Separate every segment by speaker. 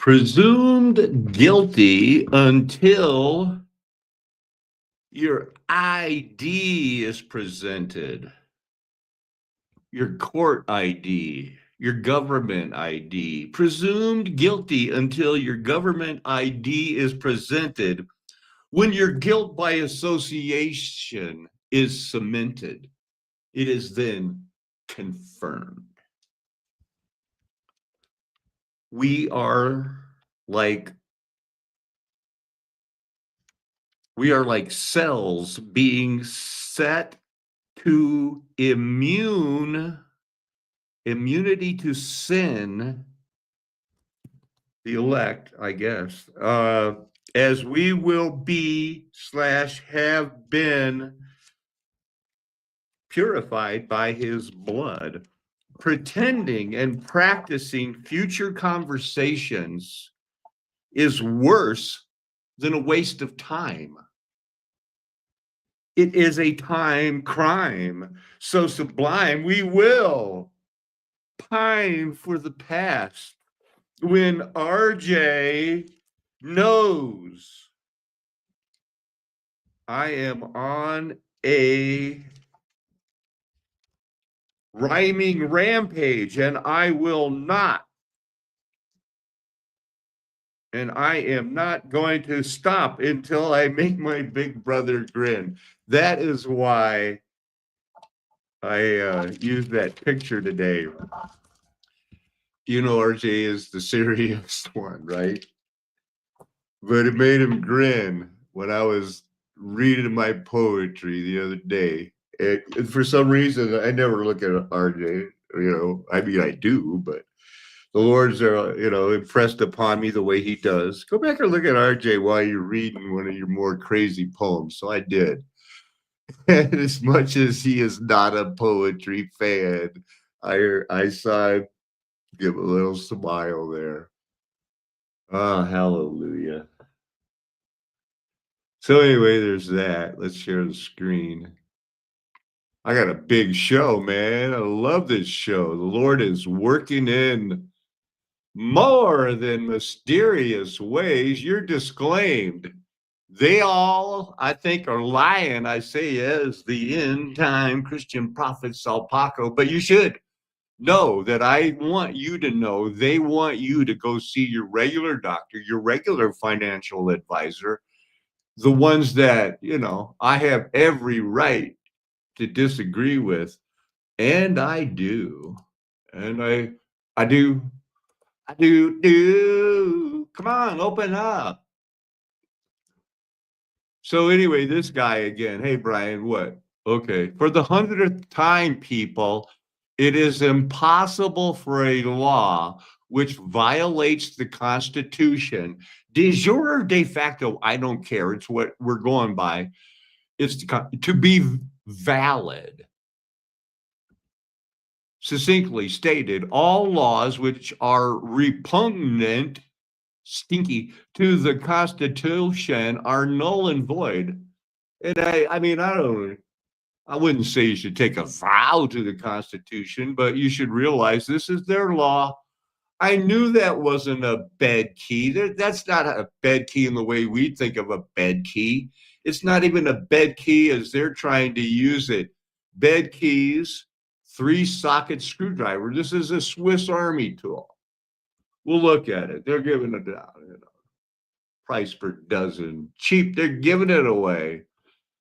Speaker 1: Presumed guilty until your ID is presented, your court ID, your government ID. Presumed guilty until your government ID is presented when your guilt by association is cemented. It is then confirmed. We are like we are like cells being set to immunity to sin, the elect, I guess, as we will be / have been purified by his blood. Pretending and practicing future conversations is worse than a waste of time. It is a time crime so sublime we will pine for the past when RJ knows I am on a rhyming rampage and I am not going to stop until I make my big brother grin. That is why I used that picture today. You know, RJ is the serious one, right? But it made him grin when I was reading my poetry the other day. And for some reason, I never look at RJ. I mean, I do, but the Lord's are, impressed upon me the way he does. Go back and look at RJ while you're reading one of your more crazy poems. So I did. And as much as he is not a poetry fan, I saw him give a little smile there. Ah, hallelujah. So anyway, there's that. Let's share the screen. I got a big show, man. I love this show. The Lord is working in more than mysterious ways. You're disclaimed. They all, I think, are lying. I say as the end time Christian prophet Sal Paco, but you should know that I want you to know they want you to go see your regular doctor, your regular financial advisor, the ones that, I have every right to disagree with. And I do. And I do. I do. Come on, open up. So anyway, this guy again. Hey, Brian, what? Okay. For the 100th time, people, it is impossible for a law which violates the Constitution, de jure or de facto, I don't care. It's what we're going by. It's to be valid. Succinctly stated, all laws which are repugnant, stinky, to the Constitution are null and void. And I wouldn't say you should take a vow to the Constitution, but you should realize this is their law. I knew that wasn't a bed key. That's not a bed key in the way we think of a bed key. It's not even a bed key as they're trying to use it. Bed keys, 3-socket screwdriver. This is a Swiss Army tool. We'll look at it. They're giving it out, price per dozen. Cheap, they're giving it away.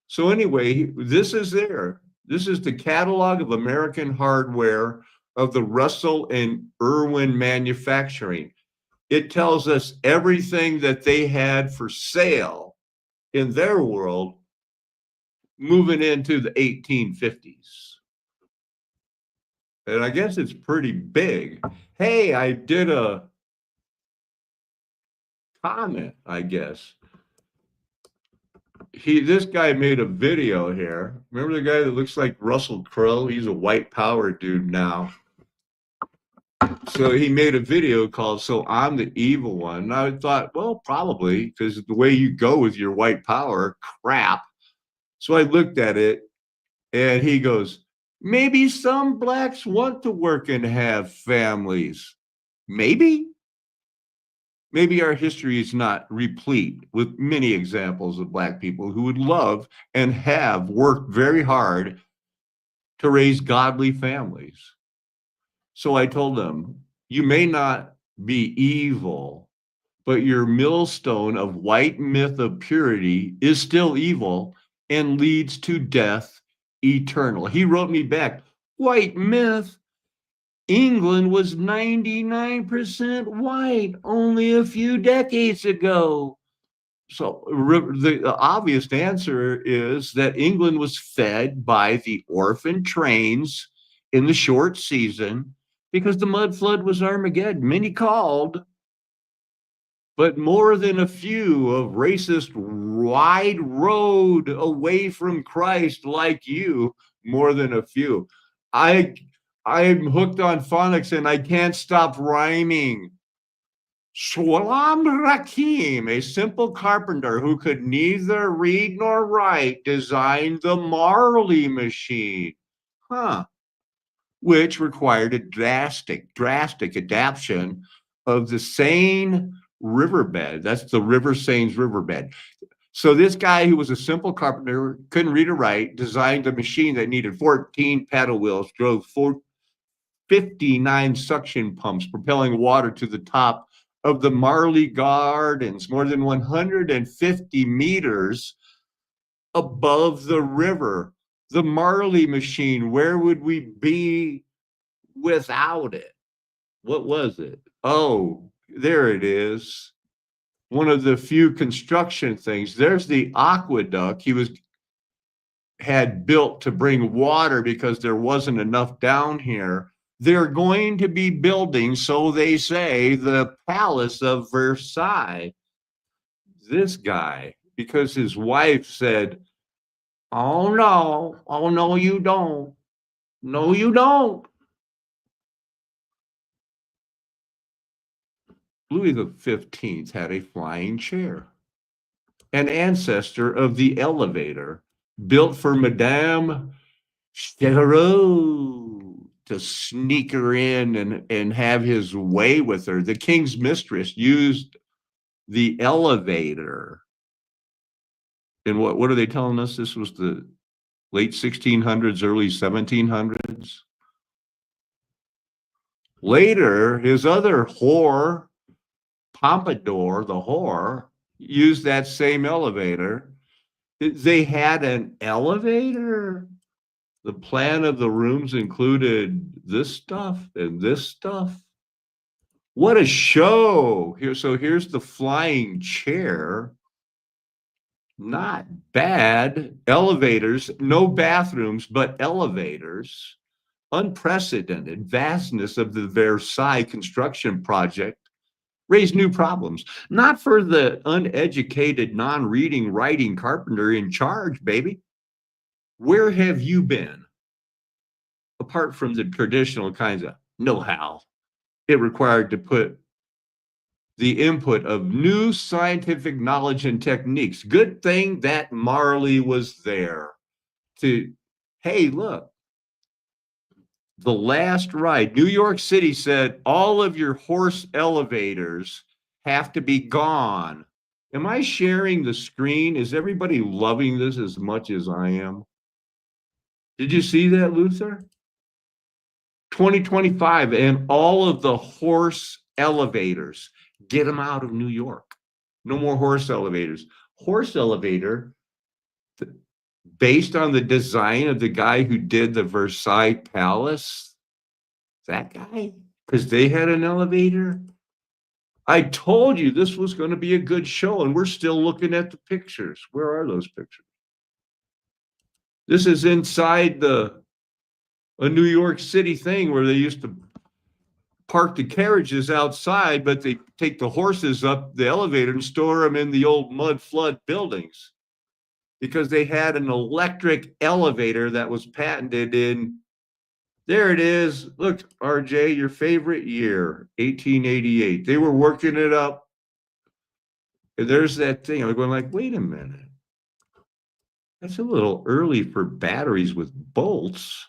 Speaker 1: So anyway, this is there. This is the catalog of American hardware of the Russell and Irwin manufacturing. It tells us everything that they had for sale in their world moving into the 1850s. And I guess it's pretty big. Hey, I did a comment, I guess. This guy made a video here. Remember the guy that looks like Russell Crowe? He's a white power dude now. So he made a video called "So I'm the Evil One." And I thought, well, probably, because the way you go with your white power crap. So I looked at it and he goes, maybe some blacks want to work and have families. Maybe. maybe our history is not replete with many examples of Black people who would love and have worked very hard to raise godly families. So I told them, you may not be evil, but your millstone of white myth of purity is still evil and leads to death eternal. He wrote me back, white myth? England was 99% white only a few decades ago. So the obvious answer is that England was fed by the orphan trains in the short season because the mud flood was Armageddon. Many called, but more than a few of racist wide road away from Christ like you, more than a few. I I'm hooked on phonics and I can't stop rhyming. Shulam Rakim, a simple carpenter who could neither read nor write, designed the Marley machine. Huh. Which required a drastic adaptation of the Seine riverbed. That's the River Seine's riverbed. So this guy who was a simple carpenter, couldn't read or write, designed a machine that needed 14 paddle wheels, drove 59 suction pumps, propelling water to the top of the Marley Gardens, more than 150 meters above the river. The Marley machine, where would we be without it? What was it? Oh, there it is. One of the few construction things. There's the aqueduct he had built to bring water because there wasn't enough down here. They're going to be building, so they say, the Palace of Versailles. This guy, because his wife said, oh no, you don't. No, you don't. Louis XV had a flying chair, an ancestor of the elevator, built for Madame Chevreul to sneak her in and have his way with her. The king's mistress used the elevator. And what are they telling us? This was the late 1600s, early 1700s. Later, his other whore, Pompadour, the whore, used that same elevator. They had an elevator. The plan of the rooms included this stuff and this stuff. What a show. Here's the flying chair. Not bad. Elevators, no bathrooms, but elevators. Unprecedented vastness of the Versailles construction project raised new problems. Not for the uneducated, non-reading, writing carpenter in charge, baby. Where have you been? Apart from the traditional kinds of know-how, it required to put the input of new scientific knowledge and techniques. Good thing that Marley was there to, hey, look, the last ride, New York City said all of your horse elevators have to be gone. Am I sharing the screen? Is everybody loving this as much as I am? Did you see that, Luther? 2025 and all of the horse elevators, get them out of New York. No more horse elevators. Horse elevator, based on the design of the guy who did the Versailles Palace, that guy, because they had an elevator. I told you this was going to be a good show, and we're still looking at the pictures. Where are those pictures? This is inside a New York City thing where they used to park the carriages outside, but they take the horses up the elevator and store them in the old mud flood buildings because they had an electric elevator that was patented in, there it is. Look, RJ, your favorite year, 1888. They were working it up. And there's that thing. I'm going like, wait a minute. That's a little early for batteries with bolts.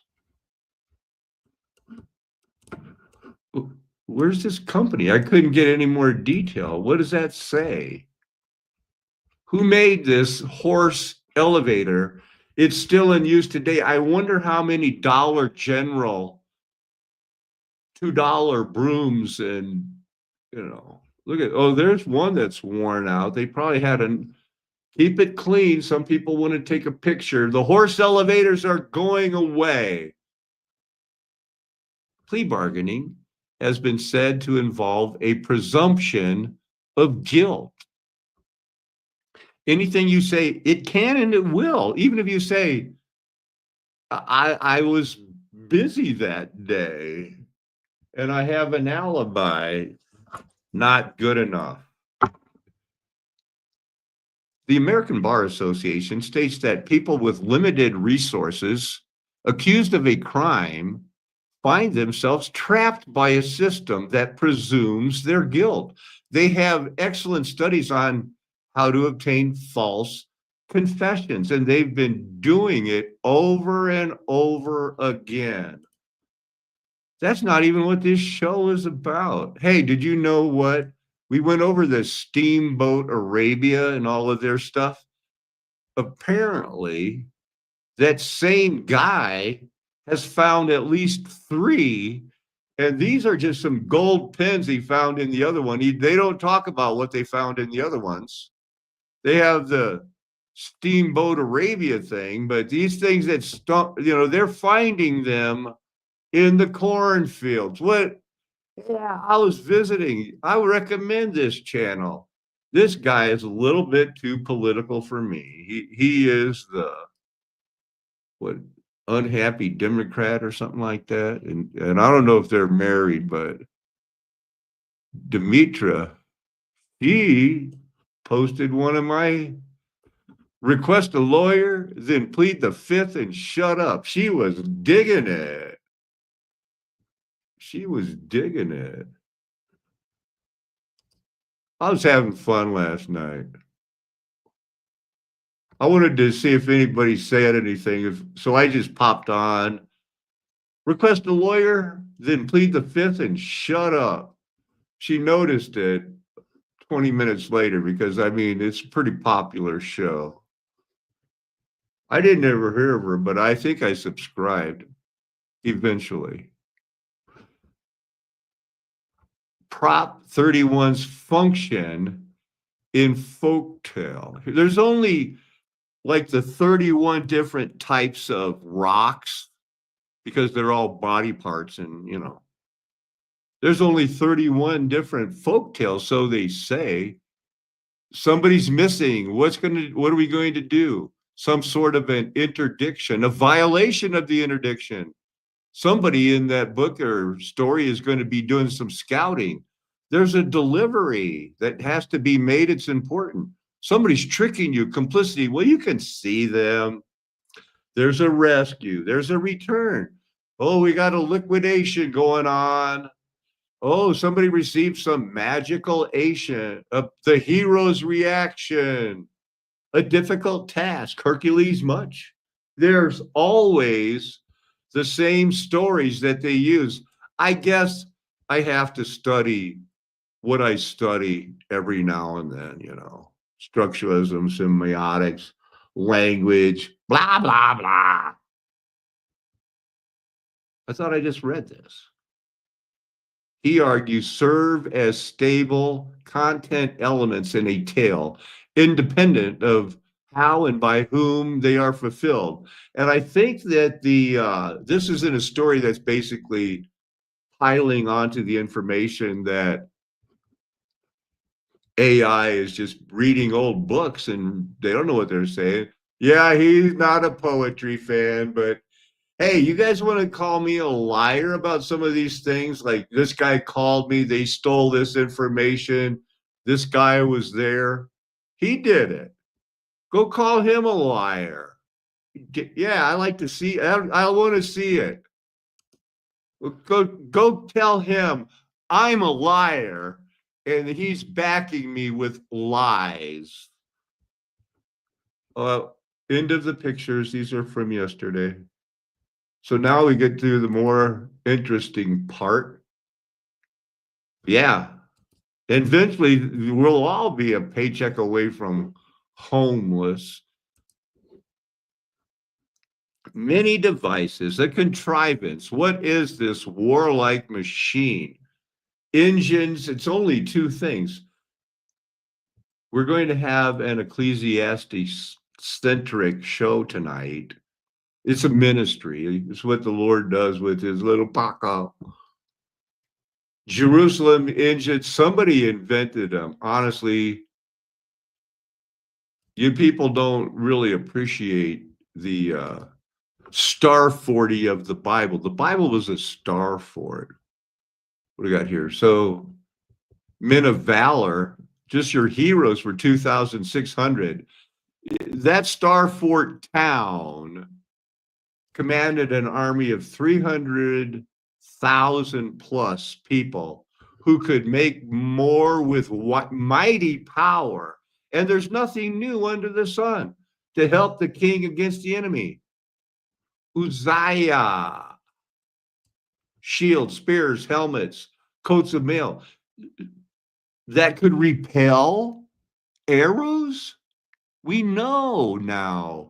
Speaker 1: Where's this company? I couldn't get any more detail. What does that say? Who made this horse elevator? It's still in use today. I wonder how many Dollar General $2 brooms and, look at, oh, there's one that's worn out. They probably had an keep it clean. Some people want to take a picture. The horse elevators are going away. Plea bargaining has been said to involve a presumption of guilt. Anything you say, it can and it will. Even if you say, I was busy that day and I have an alibi, not good enough. The American Bar Association states that people with limited resources accused of a crime find themselves trapped by a system that presumes their guilt. They have excellent studies on how to obtain false confessions, and they've been doing it over and over again. That's not even what this show is about. Hey, did you know what? We went over the Steamboat Arabia and all of their stuff. Apparently, that same guy has found at least three, and these are just some gold pins he found in the other one. They don't talk about what they found in the other ones. They have the Steamboat Arabia thing, but these things that they're finding them in the cornfields. What? Yeah, I was visiting. I would recommend this channel. This guy is a little bit too political for me. He is the what unhappy Democrat or something like that. And I don't know if they're married, but Demetra, he posted one of my request a lawyer, then plead the fifth and shut up. She was digging it. She was digging it. I was having fun last night. I wanted to see if anybody said anything. So I just popped on, request a lawyer, then plead the fifth and shut up. She noticed it 20 minutes later because, it's a pretty popular show. I didn't ever hear of her, but I think I subscribed eventually. Prop 31's function in folktale. There's only like the 31 different types of rocks because they're all body parts and, there's only 31 different folk tales, so they say. Somebody's missing. What are we going to do? Some sort of an interdiction, a violation of the interdiction. Somebody in that book or story is going to be doing some scouting. There's a delivery that has to be made. It's important. Somebody's tricking you, complicity. Well, you can see them. There's a rescue. There's a return. Oh, we got a liquidation going on. Oh, somebody received some magical ancient. The hero's reaction. A difficult task. Hercules much. There's always the same stories that they use. I guess I have to study what I study every now and then, structuralism, semiotics, language, blah, blah, blah. I thought I just read this. He argues serve as stable content elements in a tale, independent of how and by whom they are fulfilled. And I think that this is in a story that's basically piling onto the information that AI is just reading old books and they don't know what they're saying. Yeah, he's not a poetry fan, but hey, you guys want to call me a liar about some of these things? Like this guy called me, they stole this information. This guy was there. He did it. Go call him a liar. Yeah, I like to see. I want to see it. Go tell him I'm a liar and he's backing me with lies. End of the pictures. These are from yesterday. So now we get to the more interesting part. Yeah. Eventually, we'll all be a paycheck away from homeless. Many devices, a contrivance. What is this warlike machine? Engines, it's only two things. We're going to have an Ecclesiastes centric show tonight. It's a ministry. It's what the Lord does with his little Paca. Jerusalem engines, somebody invented them. Honestly, you people don't really appreciate the star 40 of the Bible. The Bible was a star for it. What do we got here? So, men of valor, just your heroes were 2,600. That star fort town commanded an army of 300,000 plus people who could make more with what mighty power. And there's nothing new under the sun to help the king against the enemy. Uzziah, shields, spears, helmets, coats of mail that could repel arrows. We know now.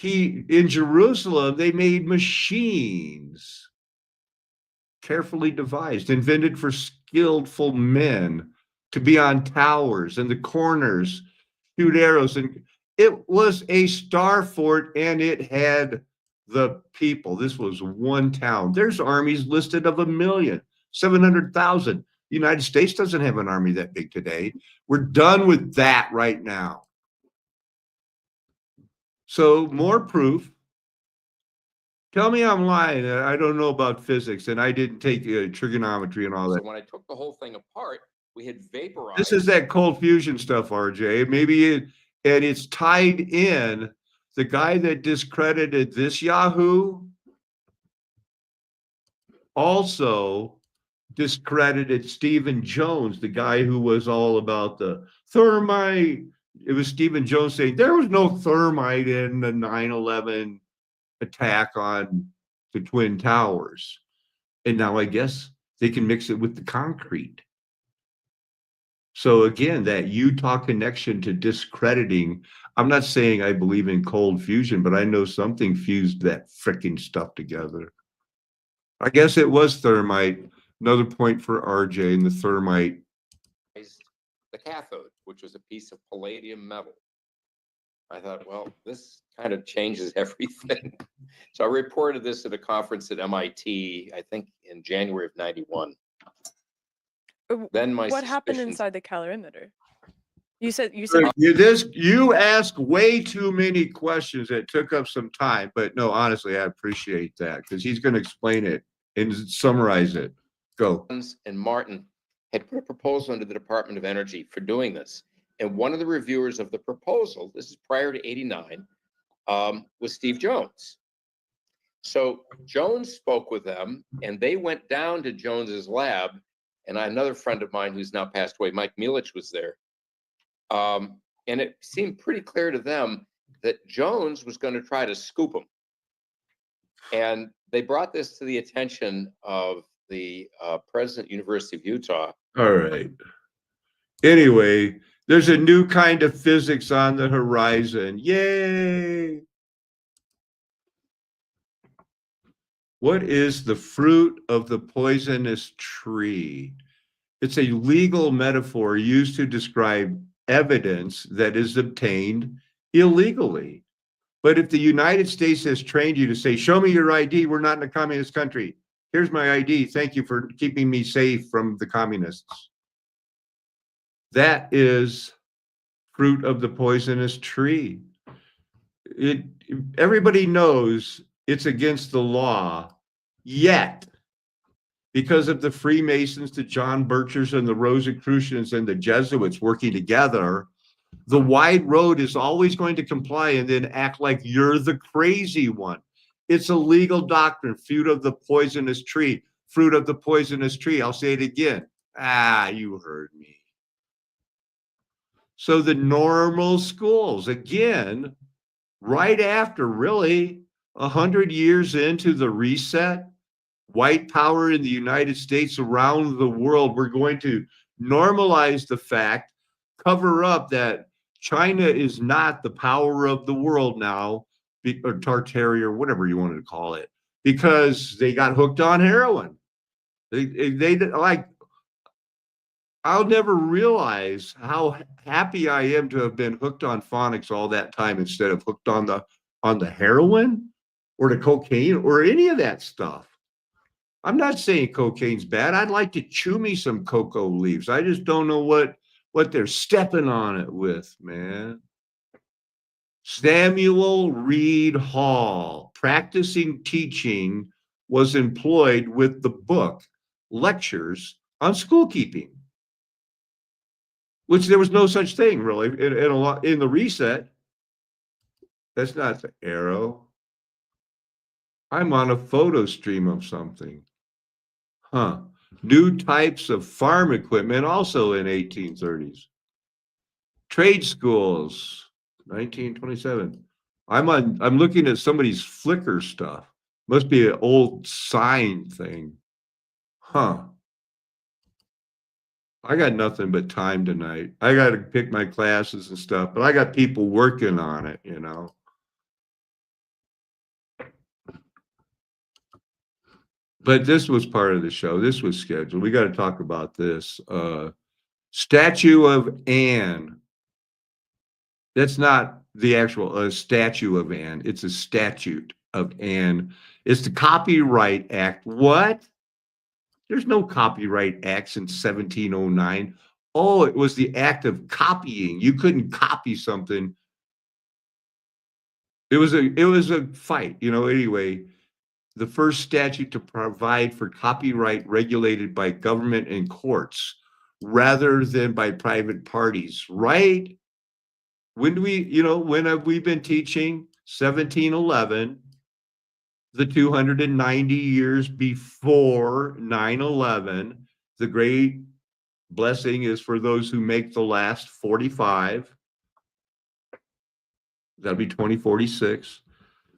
Speaker 1: In Jerusalem, they made machines carefully devised, invented for skillful men to be on towers and the corners, shoot arrows. And it was a star fort and it had the people. This was one town. There's armies listed of 1,700,000. The United States doesn't have an army that big today. We're done with that right now. So more proof. Tell me I'm lying. I don't know about physics, and I didn't take trigonometry and all that.
Speaker 2: So when I took the whole thing apart, we had vaporized.
Speaker 1: This is that cold fusion stuff, RJ. And it's tied in. The guy that discredited this Yahoo also discredited Stephen Jones, the guy who was all about the thermite. It was Stephen Jones saying there was no thermite in the 9/11 attack on the Twin Towers. And now I guess they can mix it with the concrete. So again, that Utah connection to discrediting, I'm not saying I believe in cold fusion, but I know something fused that freaking stuff together. I guess it was thermite. Another point for RJ and the thermite.
Speaker 2: The cathode, which was a piece of palladium metal. I thought, well, this kind of changes everything. So I reported this at a conference at MIT, I think in January of 91. Then what
Speaker 3: happened inside the calorimeter? You said
Speaker 1: you asked way too many questions that took up some time, but no, honestly, I appreciate that because he's going to explain it and summarize it. Go.
Speaker 2: And Martin had put a proposal into the Department of Energy for doing this. And one of the reviewers of the proposal, this is prior to 89, was Steve Jones. So Jones spoke with them and they went down to Jones's lab. And another friend of mine who's now passed away, Mike Mielich, was there. And it seemed pretty clear to them that Jones was going to try to scoop him. And they brought this to the attention of the president, University of Utah.
Speaker 1: All right. Anyway, there's a new kind of physics on the horizon. Yay! What is the fruit of the poisonous tree? It's a legal metaphor used to describe evidence that is obtained illegally. But if the United States has trained you to say, show me your ID, we're not in a communist country. Here's my ID. Thank you for keeping me safe from the communists. That is fruit of the poisonous tree. Everybody knows it's against the law, yet because of the Freemasons, the John Birchers and the Rosicrucians and the Jesuits working together, the wide road is always going to comply and then act like you're the crazy one. It's a legal doctrine, fruit of the poisonous tree, fruit of the poisonous tree. I'll say it again. You heard me. So the normal schools, again, right after really 100 years into the reset, white power in the United States, around the world. We're going to normalize the fact, cover up that China is not the power of the world now, or Tartary, or whatever you wanted to call it, because they got hooked on heroin. They like, I'll never realize how happy I am to have been hooked on phonics all that time instead of hooked on the heroin or the cocaine or any of that stuff. I'm not saying cocaine's bad. I'd like to chew me some cocoa leaves. I just don't know what they're stepping on it with, man. Samuel Reed Hall, practicing teaching, was employed with the book Lectures on Schoolkeeping, which there was no such thing really in the reset. That's not the arrow. I'm on a photo stream of something. Huh. New types of farm equipment also in 1830s. Trade schools, 1927. I'm looking at somebody's Flickr stuff. Must be an old sign thing. Huh. I got nothing but time tonight. I got to pick my classes and stuff, but I got people working on it, you know. But this was part of the show. This was scheduled. We got to talk about this. Statue of Anne. That's not the actual statue of Anne. It's a statute of Anne. It's the Copyright Act. What? There's no Copyright Act since 1709. Oh, it was the act of copying. You couldn't copy something. It was a fight, you know. Anyway, the first statute to provide for copyright regulated by government and courts rather than by private parties, right? When have we been teaching? 1711, the 290 years before 9/11. The great blessing is for those who make the last 45. That'll be 2046.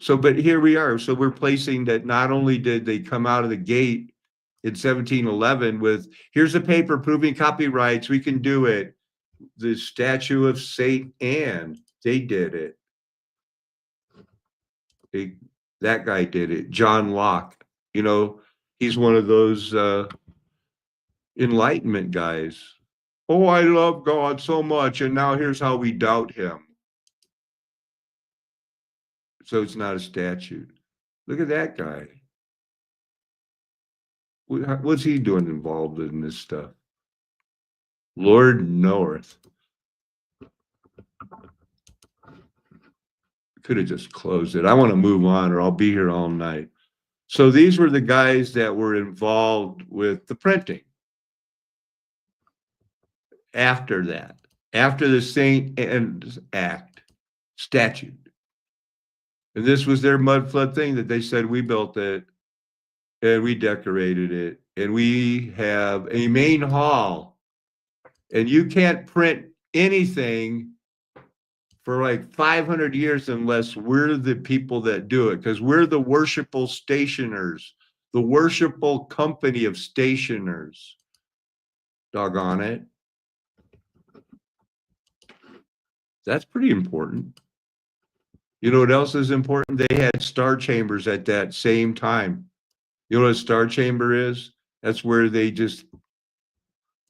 Speaker 1: So, but here we are. So we're placing that not only did they come out of the gate in 1711 with, here's a paper proving copyrights, we can do it. The statue of Saint Anne, they did it. That guy did it. John Locke, you know, he's one of those Enlightenment guys. Oh, I love God so much, and now here's how we doubt him. So it's not a statute. Look at that guy. What's he doing involved in this stuff? Lord North. Could have just closed it. I want to move on or I'll be here all night. So these were the guys that were involved with the printing. After that, after the St. Anne's Act statute. And this was their mud flood thing that they said, we built it and we decorated it and we have a main hall and you can't print anything for like 500 years unless we're the people that do it, because we're the worshipful stationers, the worshipful company of stationers. Doggone it. That's pretty important. You know what else is important? They had star chambers at that same time. You know what a star chamber is? That's where they just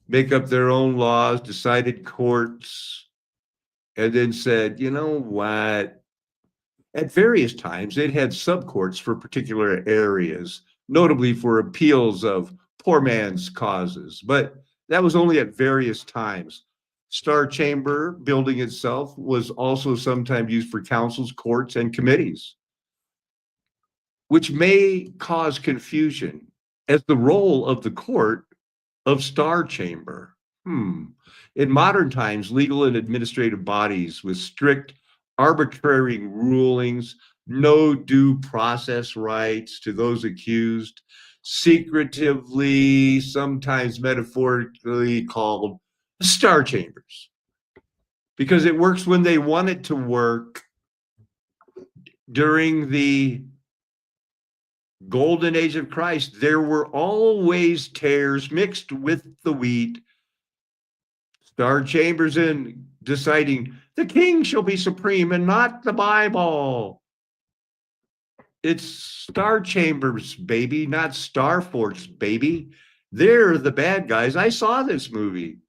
Speaker 1: make up their own laws, decided courts, and then said, you know what? At various times, it had subcourts for particular areas, notably for appeals of poor man's causes. But that was only at various times. Star Chamber building itself was also sometimes used for councils, courts, and committees, which may cause confusion as the role of the court of Star Chamber. In modern times, legal and administrative bodies with strict arbitrary rulings, no due process rights to those accused, secretively, sometimes metaphorically called Star Chambers, because it works when they want it to work during the golden age of Christ, there were always tares mixed with the wheat. Star Chamberlain deciding the king shall be supreme and not the Bible. It's Star Chambers, baby, not Star Force, baby. They're the bad guys. I saw this movie.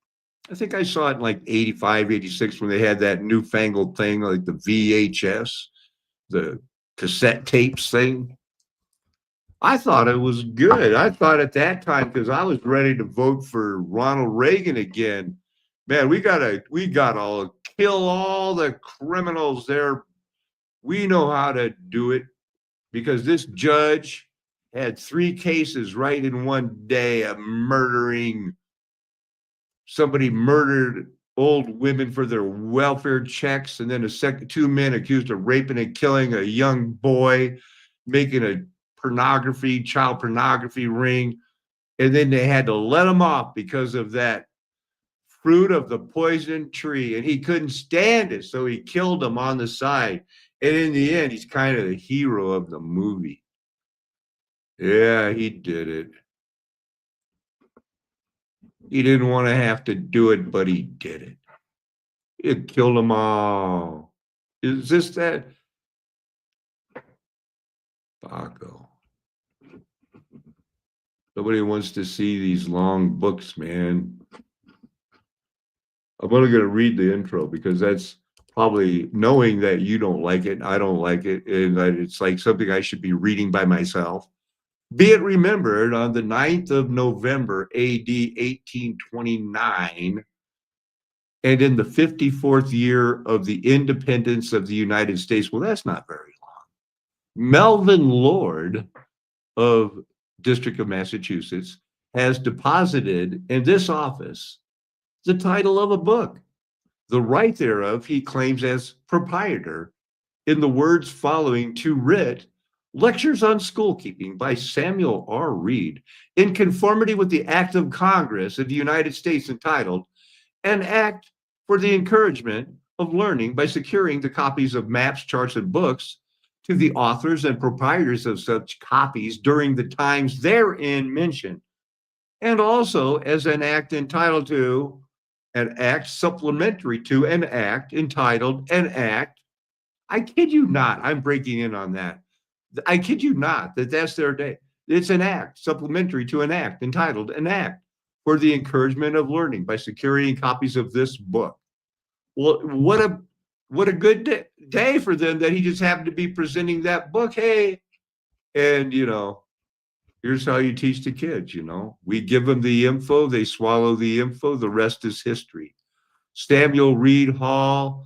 Speaker 1: I think I saw it in like 85, 86 when they had that newfangled thing like the VHS, the cassette tapes thing. I thought it was good. I thought at that time, because I was ready to vote for Ronald Reagan again. Man, we gotta kill all the criminals there. We know how to do it because this judge had 3 cases right in one day of murdering. Somebody murdered old women for their welfare checks, and then 2 men accused of raping and killing a young boy, making a child pornography ring, and then they had to let him off because of that fruit of the poison tree, and he couldn't stand it, so he killed him on the side. And in the end, he's kind of the hero of the movie. Yeah, he did it. He didn't want to have to do it, but he did it. It killed them all. Is this that? Paco. Nobody wants to see these long books, man. I'm only going to read the intro because that's probably knowing that you don't like it, I don't like it, and that it's like something I should be reading by myself. Be it remembered, on the 9th of November, AD 1829, and in the 54th year of the independence of the United States, well, that's not very long, Melvin Lord of District of Massachusetts has deposited in this office the title of a book. The right thereof he claims as proprietor in the words following, to writ, Lectures on Schoolkeeping by Samuel R. Reed, in conformity with the Act of Congress of the United States entitled, An Act for the Encouragement of Learning by securing the copies of maps, charts, and books to the authors and proprietors of such copies during the times therein mentioned, and also as an act entitled to, an act supplementary to an act entitled, an act. I kid you not, I'm breaking in on that. I kid you not that that's their day. It's an act supplementary to an act entitled, an act for the encouragement of learning by securing copies of this book. Well, what a good day for them that he just happened to be presenting that book. Hey, and here's how you teach the kids. We give them the info, they swallow the info, the rest is history. Samuel Reed Hall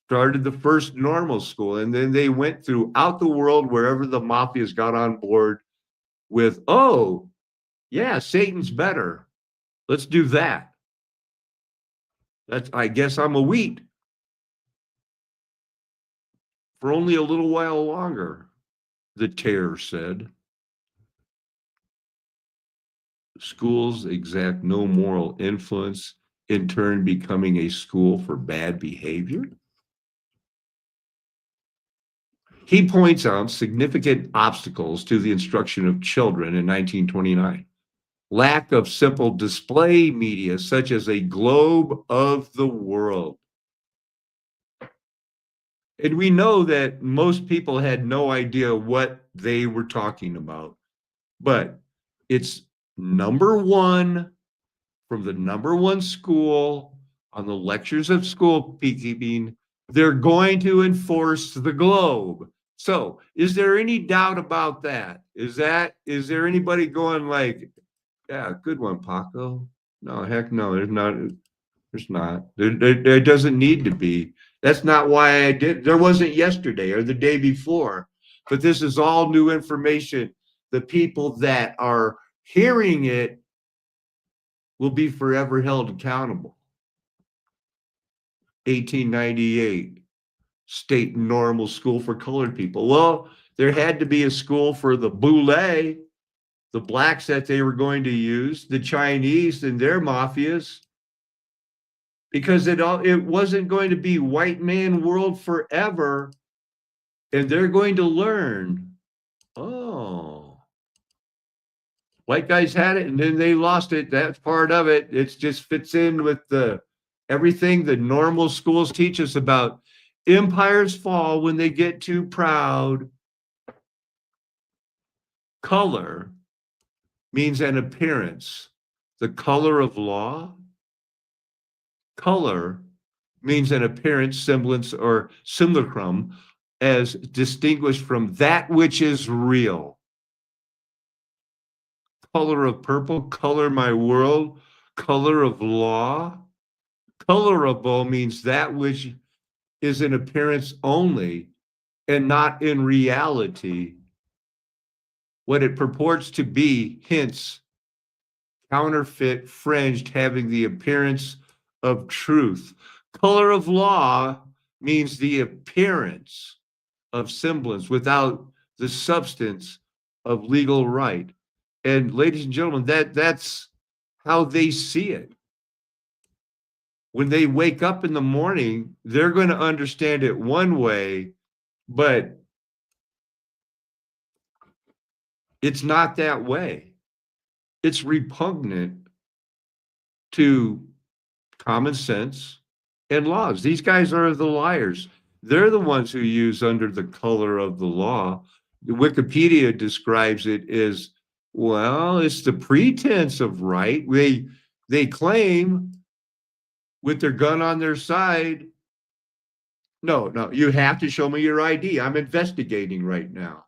Speaker 1: started the first normal school, and then they went throughout the world wherever the mafias got on board with, oh yeah, Satan's better, let's do that. I guess I'm a wheat for only a little while longer, the terror said. Schools exact no moral influence, in turn becoming a school for bad behavior. He points out significant obstacles to the instruction of children in 1929. Lack of simple display media, such as a globe of the world. And we know that most people had no idea what they were talking about. But it's number 1 from the number 1 school on the lectures of schoolkeeping. They're going to enforce the globe. So is there any doubt about that? Is there anybody going like, yeah, good one, Paco? No, heck no, there's not. There doesn't need to be. That's not why I did. There wasn't yesterday or the day before, but this is all new information. The people that are hearing it will be forever held accountable. 1898, state normal school for colored people. Well, there had to be a school for the Boule, the blacks that they were going to use, the Chinese and their mafias, because it wasn't going to be white man world forever, and they're going to learn Oh. White guys had it and then they lost it. That's part of it. It just fits in with the everything the normal schools teach us about empires fall when they get too proud. Color means an appearance. The color of law. Color means an appearance, semblance, or simulacrum as distinguished from that which is real. Color of purple, color my world, color of law. Colorable means that which is in appearance only and not in reality. What it purports to be, hence, counterfeit, fringed, having the appearance of truth. Color of law means the appearance of semblance without the substance of legal right. And ladies and gentlemen, that's how they see it. When they wake up in the morning, they're going to understand it one way, but it's not that way. It's repugnant to common sense and laws. These guys are the liars. They're the ones who use under the color of the law. The Wikipedia describes it as, well, it's the pretense of right. They claim with their gun on their side, no, you have to show me your ID. I'm investigating right now.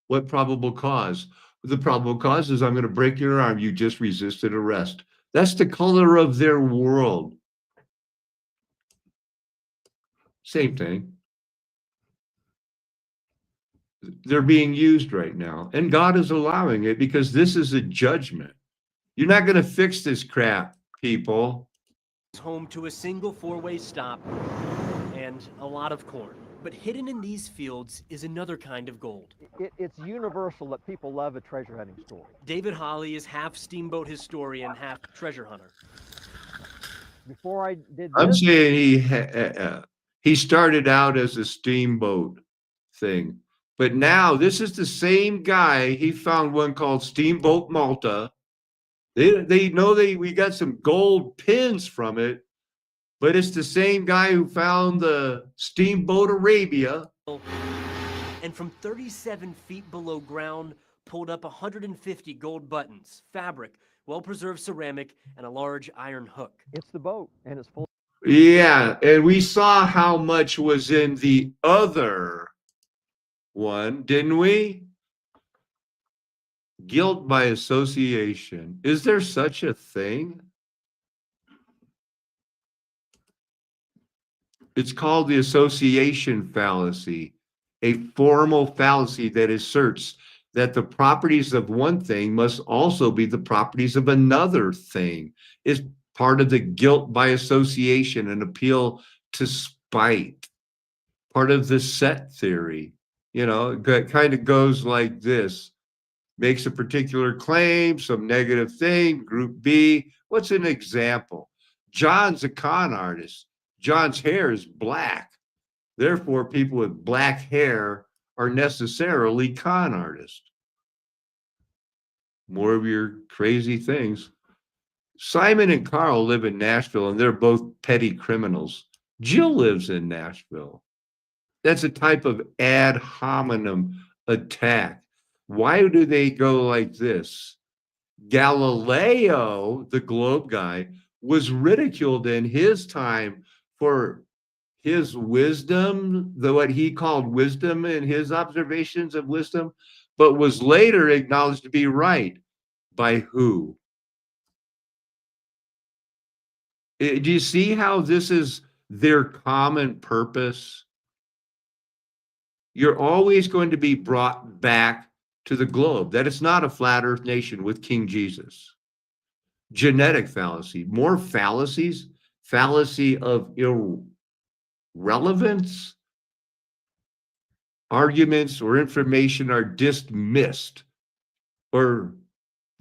Speaker 1: What probable cause? The probable cause is I'm going to break your arm. You just resisted arrest. That's the color of their world. Same thing. They're being used right now, and God is allowing it because this is a judgment. You're not going to fix this crap, people.
Speaker 4: Home to a single four-way stop and a lot of corn. But hidden in these fields is another kind of gold.
Speaker 5: It's universal that people love a treasure hunting story.
Speaker 4: David Holly is half steamboat historian, half treasure hunter.
Speaker 5: Before I did
Speaker 1: I'm
Speaker 5: this,
Speaker 1: saying he started out as a steamboat thing, but now this is the same guy. He found one called Steamboat Malta. They know we got some gold pins from it, but it's the same guy who found the Steamboat Arabia.
Speaker 4: And from 37 feet below ground, pulled up 150 gold buttons, fabric, well-preserved ceramic, and a large iron hook.
Speaker 5: it's the boat, and it's full.
Speaker 1: Yeah, and we saw how much was in the other one, didn't we? Guilt by association. Is there such a thing? It's called the association fallacy, a formal fallacy that asserts that the properties of one thing must also be the properties of another thing. It's part of the guilt by association, an appeal to spite, part of the set theory. You know, it kind of goes like this. Makes a particular claim, some negative thing, group B. What's an example? John's a con artist. John's hair is black. Therefore, people with black hair are necessarily con artists. More of your crazy things. Simon and Carl live in Nashville, and they're both petty criminals. Jill lives in Nashville. That's a type of ad hominem attack. Why do they go like this? Galileo, the globe guy, was ridiculed in his time for his wisdom, what he called wisdom in his observations of wisdom, but was later acknowledged to be right. By who? Do you see how this is their common purpose? You're always going to be brought back to the globe, that it's not a flat earth nation with King Jesus. Genetic fallacy, more fallacies, fallacy of irrelevance. Arguments or information are dismissed or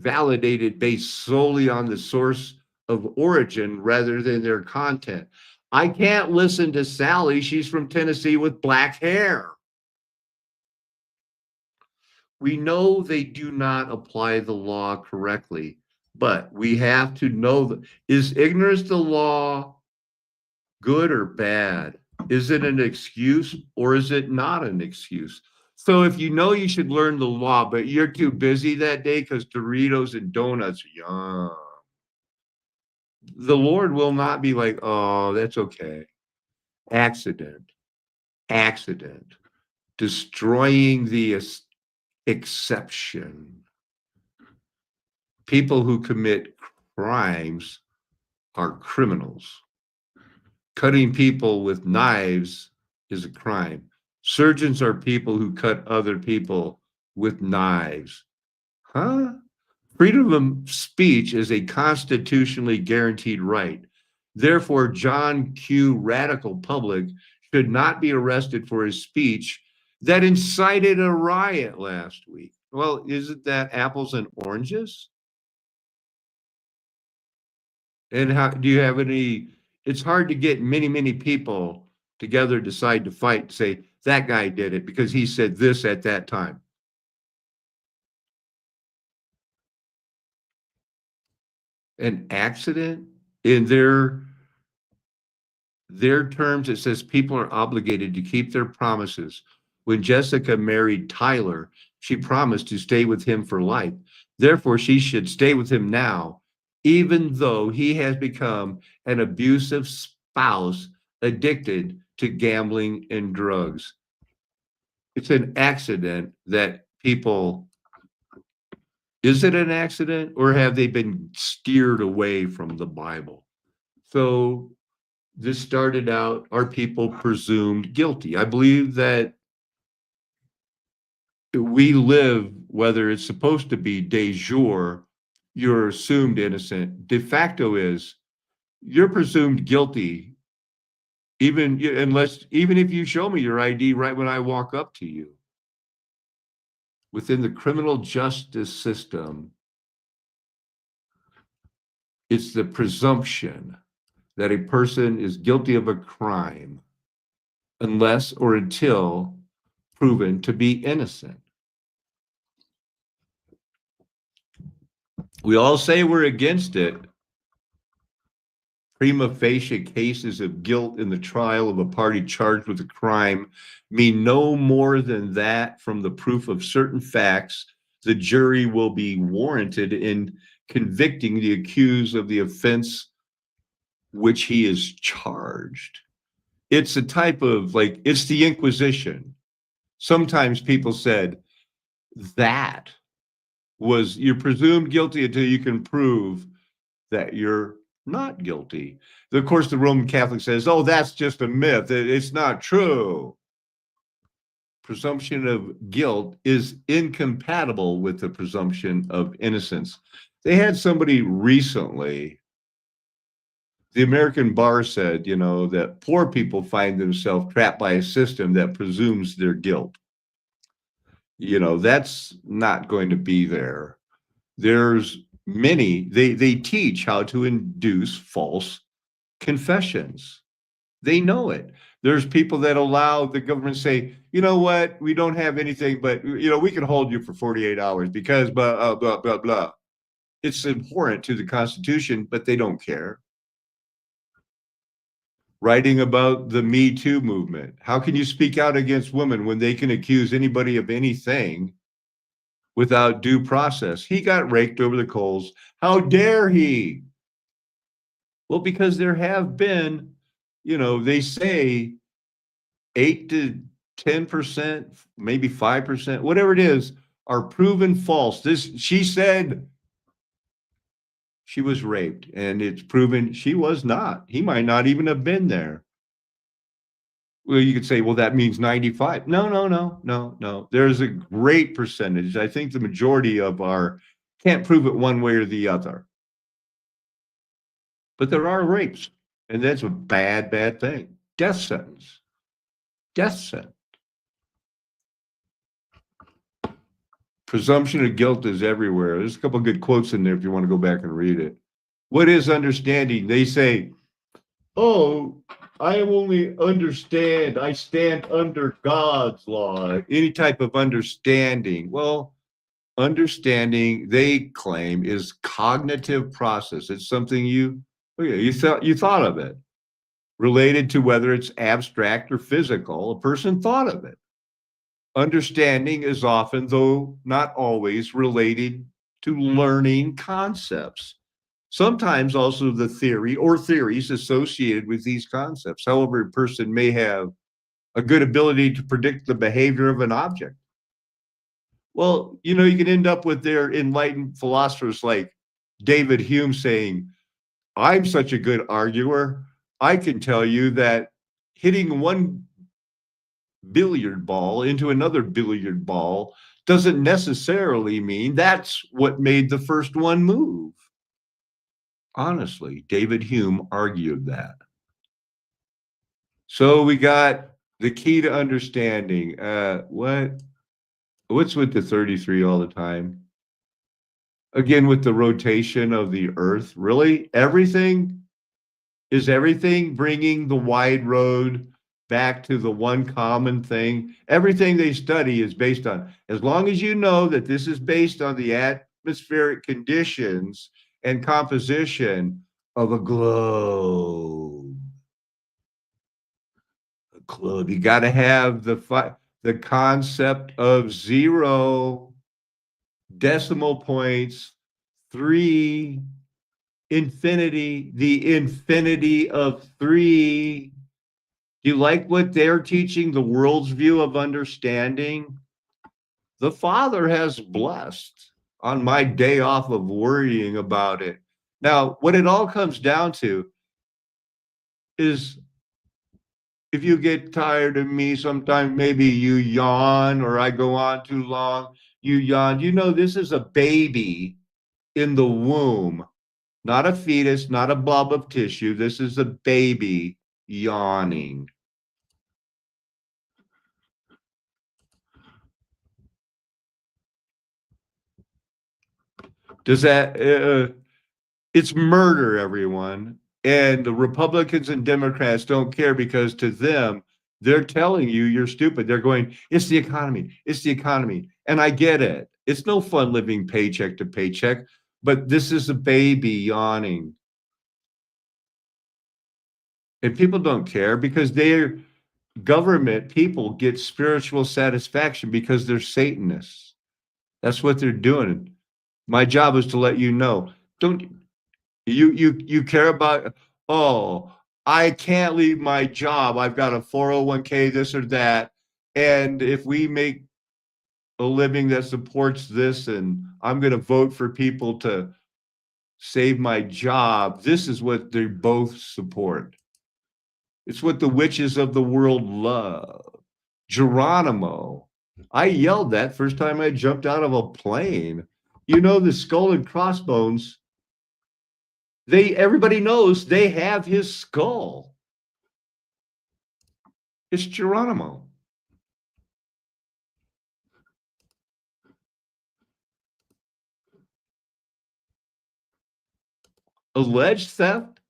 Speaker 1: validated based solely on the source of origin rather than their content. I can't listen to Sally. She's from Tennessee with black hair. We know they do not apply the law correctly, but we have to know that is ignorance of the law good or bad? Is it an excuse or is it not an excuse? So if you know you should learn the law, but you're too busy that day because Doritos and donuts are yum, the Lord will not be like, oh, that's okay. Accident, destroying the exception. People who commit crimes are criminals. Cutting people with knives is a crime. Surgeons are people who cut other people with knives. Huh? Freedom of speech is a constitutionally guaranteed right. Therefore, John Q. Radical Public should not be arrested for his speech that incited a riot last week. Well, isn't that apples and oranges? And how do you have any? It's hard to get many people together, decide to fight, say that guy did it because he said this at that time. An accident in their terms, it says people are obligated to keep their promises. When Jessica married Tyler, she promised to stay with him for life. Therefore, she should stay with him now, even though he has become an abusive spouse addicted to gambling and drugs. It's an accident that people, is it an accident or have they been steered away from the Bible? So this started out, are people presumed guilty? I believe that we live, whether it's supposed to be de jure, you're assumed innocent. De facto is you're presumed guilty, even if you show me your ID right when I walk up to you. Within the criminal justice system, it's the presumption that a person is guilty of a crime unless or until proven to be innocent. We all say we're against it. Prima facie cases of guilt in the trial of a party charged with a crime mean no more than that from the proof of certain facts, the jury will be warranted in convicting the accused of the offense which he is charged. It's a type of it's the Inquisition. Sometimes people said that you're presumed guilty until you can prove that you're not guilty. Of course, the Roman Catholic says, oh, that's just a myth. It's not true. Presumption of guilt is incompatible with the presumption of innocence. They had somebody recently, the American bar said, that poor people find themselves trapped by a system that presumes their guilt. That's not going to be there. There's many, they teach how to induce false confessions. They know it. There's people that allow the government to say, you know what, we don't have anything, but we can hold you for 48 hours because blah, blah, blah, blah. It's abhorrent to the Constitution, but they don't care. Writing about the Me Too movement. How can you speak out against women when they can accuse anybody of anything without due process? He got raked over the coals. How dare he? Well, because there have been, they say 8 to 10%, maybe 5%, whatever it is, are proven false. She said she was raped, and it's proven she was not. He might not even have been there. Well, you could say, well, that means 95. No. There's a great percentage. I think the majority of can't prove it one way or the other. But there are rapes, and that's a bad thing. Death sentence. Presumption of guilt is everywhere. There's a couple of good quotes in there if you want to go back and read it. What is understanding? They say, oh, I only understand, I stand under God's law, any type of understanding. Well, understanding, they claim, is cognitive process. It's something you thought of it, related to whether it's abstract or physical. A person thought of it. Understanding is often, though not always, related to learning concepts. Sometimes also the theory or theories associated with these concepts. However, a person may have a good ability to predict the behavior of an object. Well, you can end up with their enlightened philosophers like David Hume saying, I'm such a good arguer, I can tell you that hitting one billiard ball into another billiard ball doesn't necessarily mean that's what made the first one move. Honestly, David Hume argued that. So we got the key to understanding. What's with the 33 all the time? Again, with the rotation of the earth, really? Is everything bringing the wide road back to the one common thing? Everything they study is based on, as long as you know that this is based on the atmospheric conditions and composition of a globe. You got to have the concept of 0 decimal points, 3, infinity, the infinity of 3. Do you like what they're teaching, the world's view of understanding? The Father has blessed on my day off of worrying about it. Now, what it all comes down to is, if you get tired of me, sometimes maybe you yawn or I go on too long, you yawn. This is a baby in the womb, not a fetus, not a blob of tissue. This is a baby yawning. Does that, it's murder, everyone. And the Republicans and Democrats don't care, because to them, they're telling you you're stupid. They're going, it's the economy. It's the economy. And I get it. It's no fun living paycheck to paycheck, but this is a baby yawning. And people don't care because their government people get spiritual satisfaction because they're Satanists. That's what they're doing. My job is to let you know. Don't you care about, oh, I can't leave my job. I've got a 401k, this or that. And if we make a living that supports this, and I'm going to vote for people to save my job, this is what they both support. It's what the witches of the world love. Geronimo. I yelled that first time I jumped out of a plane. The skull and crossbones, everybody knows they have his skull. It's Geronimo. Alleged theft?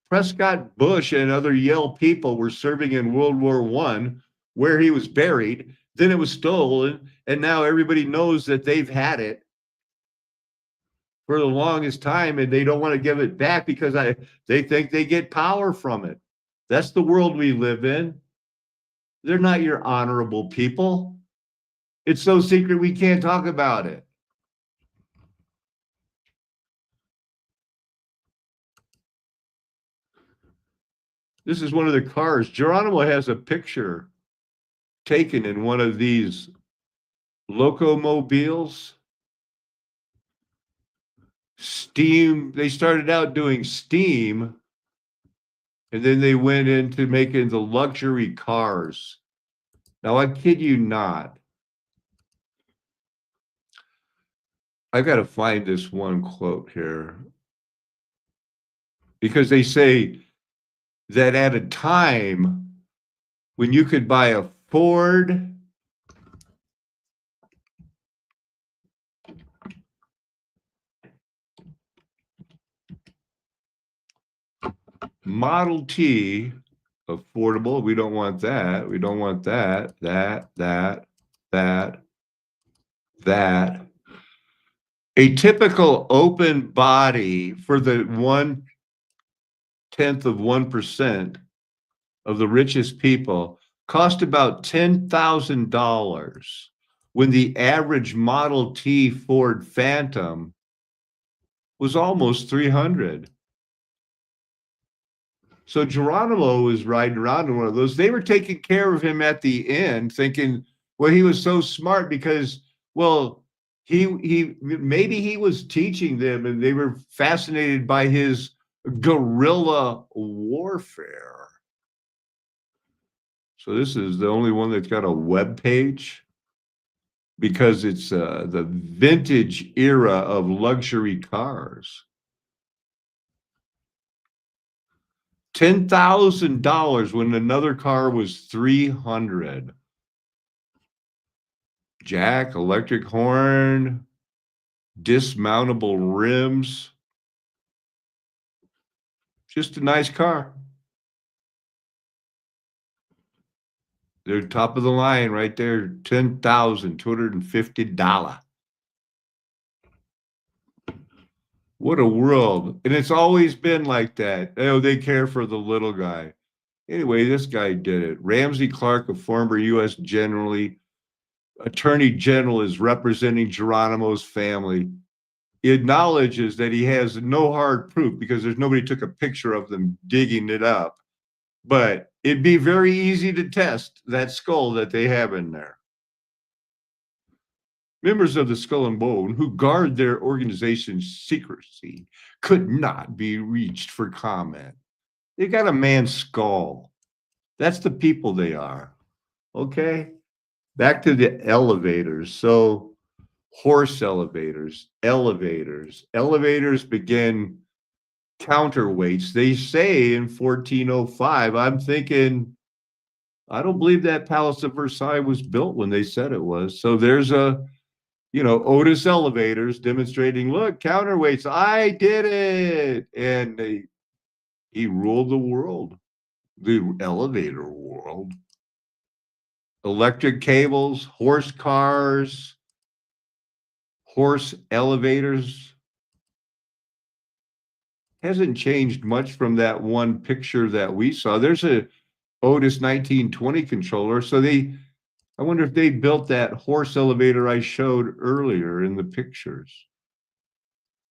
Speaker 1: Prescott Bush and other Yale people were serving in World War I, where he was buried. Then it was stolen, and now everybody knows that they've had it for the longest time, and they don't want to give it back because they think they get power from it. That's the world we live in. They're not your honorable people. It's so secret we can't talk about it. This is one of the cars. Geronimo has a picture taken in one of these locomobiles. Steam, they started out doing steam, and then they went into making the luxury cars. Now, I kid you not. I've got to find this one quote here. Because they say that at a time when you could buy a Ford Model T affordable. We don't want that. We don't want that, that. A typical open body for the 0.1% of the richest people cost about $10,000 when the average Model T Ford Phantom was almost 300. So Geronimo was riding around in one of those. They were taking care of him at the end, thinking, well, he was so smart because, well, he maybe he was teaching them and they were fascinated by his guerrilla warfare. So this is the only one that's got a web page because it's the vintage era of luxury cars. $10,000 when another car was 300. Jack, electric horn, dismountable rims. Just a nice car. They're top of the line right there, $10,250. What a world. And it's always been like that. Oh, they care for the little guy. Anyway, this guy did it. Ramsey Clark, a former U.S. Attorney General, is representing Geronimo's family. He acknowledges that he has no hard proof because there's nobody took a picture of them digging it up. But it'd be very easy to test that skull that they have in there. Members of the Skull and Bone who guard their organization's secrecy could not be reached for comment. They got a man's skull. That's the people they are. Okay? Back to the elevators. So horse elevators, elevators begin counterweights. They say in 1405, I'm thinking, I don't believe that Palace of Versailles was built when they said it was. So there's Otis elevators demonstrating, look, counterweights, I did it. And he ruled the world, the elevator world. Electric cables, horse cars, horse elevators. Hasn't changed much from that one picture that we saw. There's a Otis 1920 controller. So I wonder if they built that horse elevator I showed earlier in the pictures.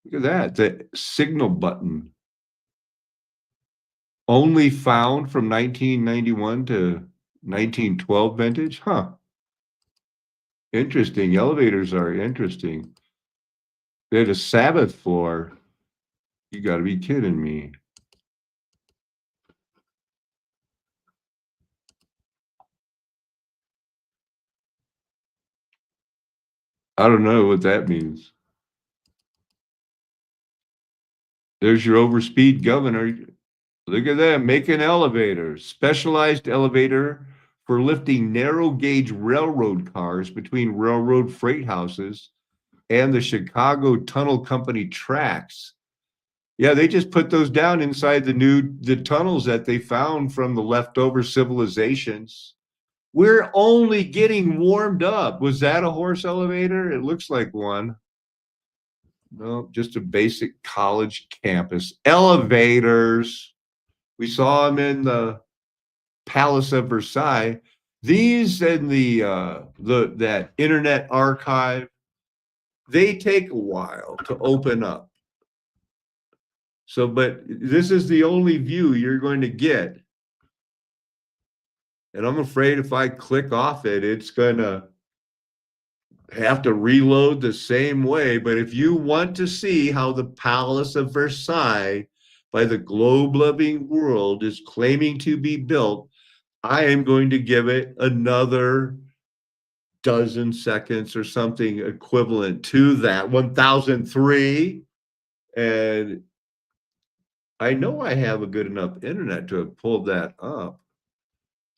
Speaker 1: Look at that, the signal button. Only found from 1991 to 1912 vintage? Huh. Interesting. Elevators are interesting. They had a Sabbath floor. You got to be kidding me. I don't know what that means. There's your overspeed governor. Look at that, making elevators. Specialized elevator for lifting narrow gauge railroad cars between railroad freight houses and the Chicago Tunnel Company tracks. Yeah, they just put those down inside the tunnels that they found from the leftover civilizations. We're only getting warmed up. Was that a horse elevator? It looks like one. No, just a basic college campus. Elevators. We saw them in the Palace of Versailles. These and that Internet Archive, they take a while to open up. So, but this is the only view you're going to get. And I'm afraid if I click off it, it's going to have to reload the same way. But if you want to see how the Palace of Versailles by the globe-loving world is claiming to be built, I am going to give it another dozen seconds or something equivalent to that, 1003. And I know I have a good enough internet to have pulled that up.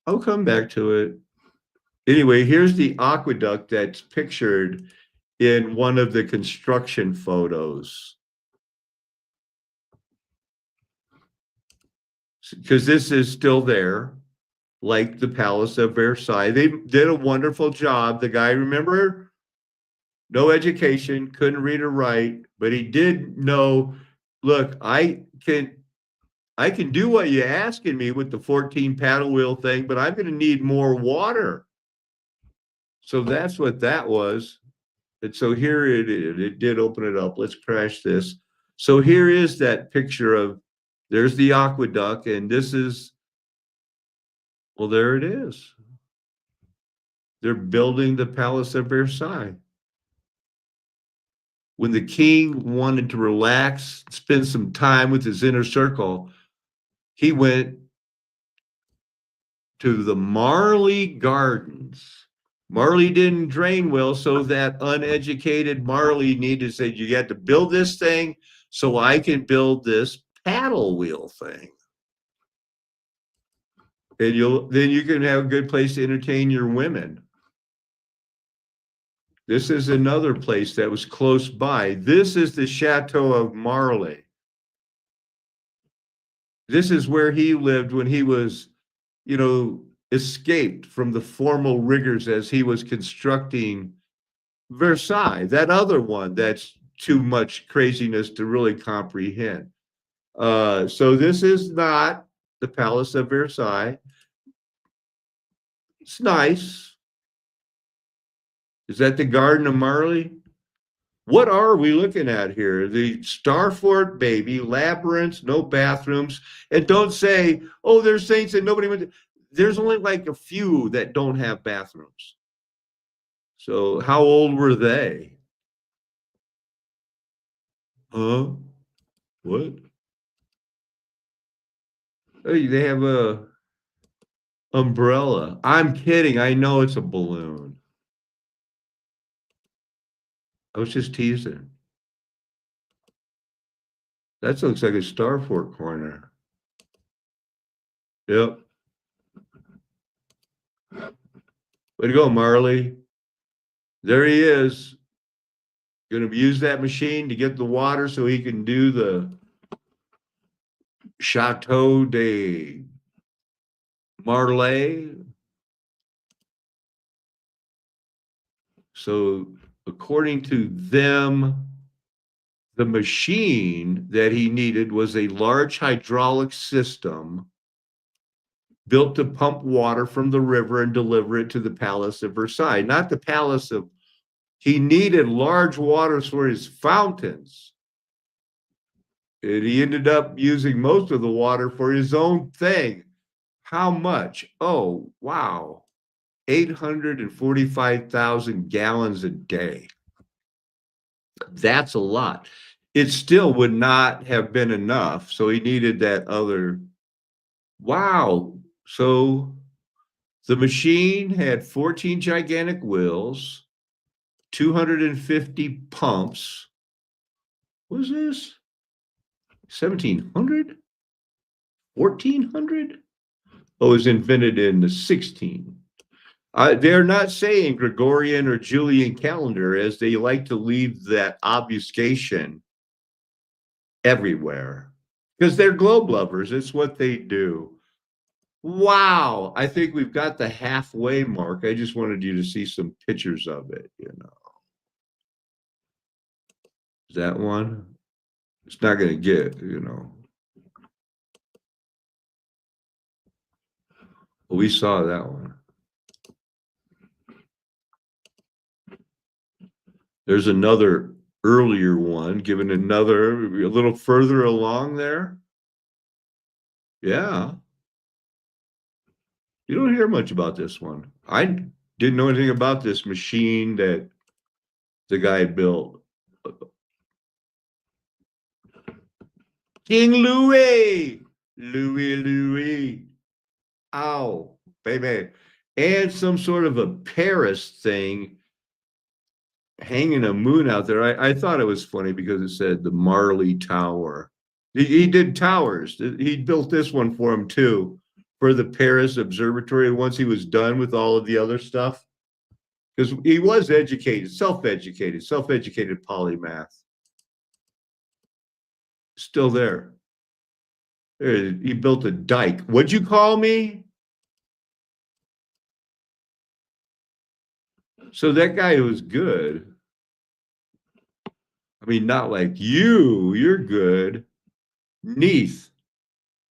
Speaker 1: I'll come back to it. Anyway, here's the aqueduct that's pictured in one of the construction photos. because this is still there, like the Palace of Versailles. They did a wonderful job. The guy, remember, no education, couldn't read or write, but he did know, look, I can do what you're asking me with the 14 paddle wheel thing, but I'm going to need more water. So that's what that was. And so here it is. It did open it up. Let's crash this. So here is that picture of, there's the aqueduct, and this is, well, there it is. They're building the Palace of Versailles. When the king wanted to relax, spend some time with his inner circle, he went to the Marley Gardens. Marley didn't drain well, so that uneducated Marley needed to say, you got to build this thing so I can build this paddle wheel thing. And then you can have a good place to entertain your women. This is another place that was close by. This is the Chateau of Marley. This is where he lived when he was, escaped from the formal rigors as he was constructing Versailles, that other one that's too much craziness to really comprehend. So this is not the Palace of Versailles. It's nice. Is that the Garden of Marley? What are we looking at here? The Starfort baby, labyrinths, no bathrooms. And don't say, oh, there's things that nobody would. There's only like a few that don't have bathrooms. So how old were they? Huh? What? Hey, they have a umbrella. I'm kidding. I know it's a balloon. I was just teasing. That looks like a Starfort corner. Yep. Way to go, Marley. There he is. Going to use that machine to get the water so he can do the Chateau de Marley. So according to them, the machine that he needed was a large hydraulic system built to pump water from the river and deliver it to the Palace of Versailles, not the Palace of, he needed large waters for his fountains. And he ended up using most of the water for his own thing. How much? Oh, wow. 845,000 gallons a day. That's a lot. It still would not have been enough. So he needed that other. Wow. So the machine had 14 gigantic wheels, 250 pumps. What was this? 1700? 1400? Oh, it was invented in the 16. They're not saying Gregorian or Julian calendar, as they like to leave that obfuscation everywhere because they're globe lovers. It's what they do. Wow. I think we've got the halfway mark. I just wanted you to see some pictures of it, Is that one? It's not going to get, We saw that one. There's another earlier one, given a little further along there. Yeah. You don't hear much about this one. I didn't know anything about this machine that the guy built. King Louis. Louis. Ow, baby. And some sort of a Paris thing hanging a moon out there. I thought it was funny because it said the Marley Tower. He did towers. He built this one for him too, for the Paris Observatory once he was done with all of the other stuff. Because he was educated, self-educated polymath. Still there. He built a dike. What'd you call me? So that guy was good. I mean, not like you're good. Neath,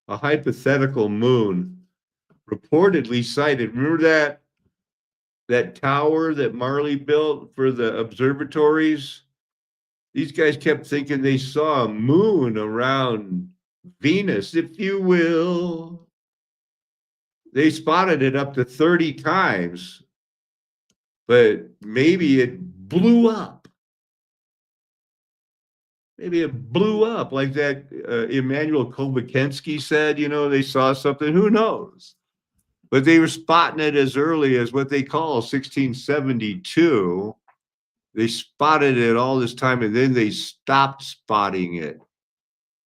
Speaker 1: a hypothetical moon, reportedly sighted. Remember that tower that Marley built for the observatories? These guys kept thinking they saw a moon around Venus, if you will. They spotted it up to 30 times, but maybe it blew up. Maybe it blew up like that Immanuel Kovakensky said, they saw something. Who knows? But they were spotting it as early as what they call 1672. They spotted it all this time, and then they stopped spotting it.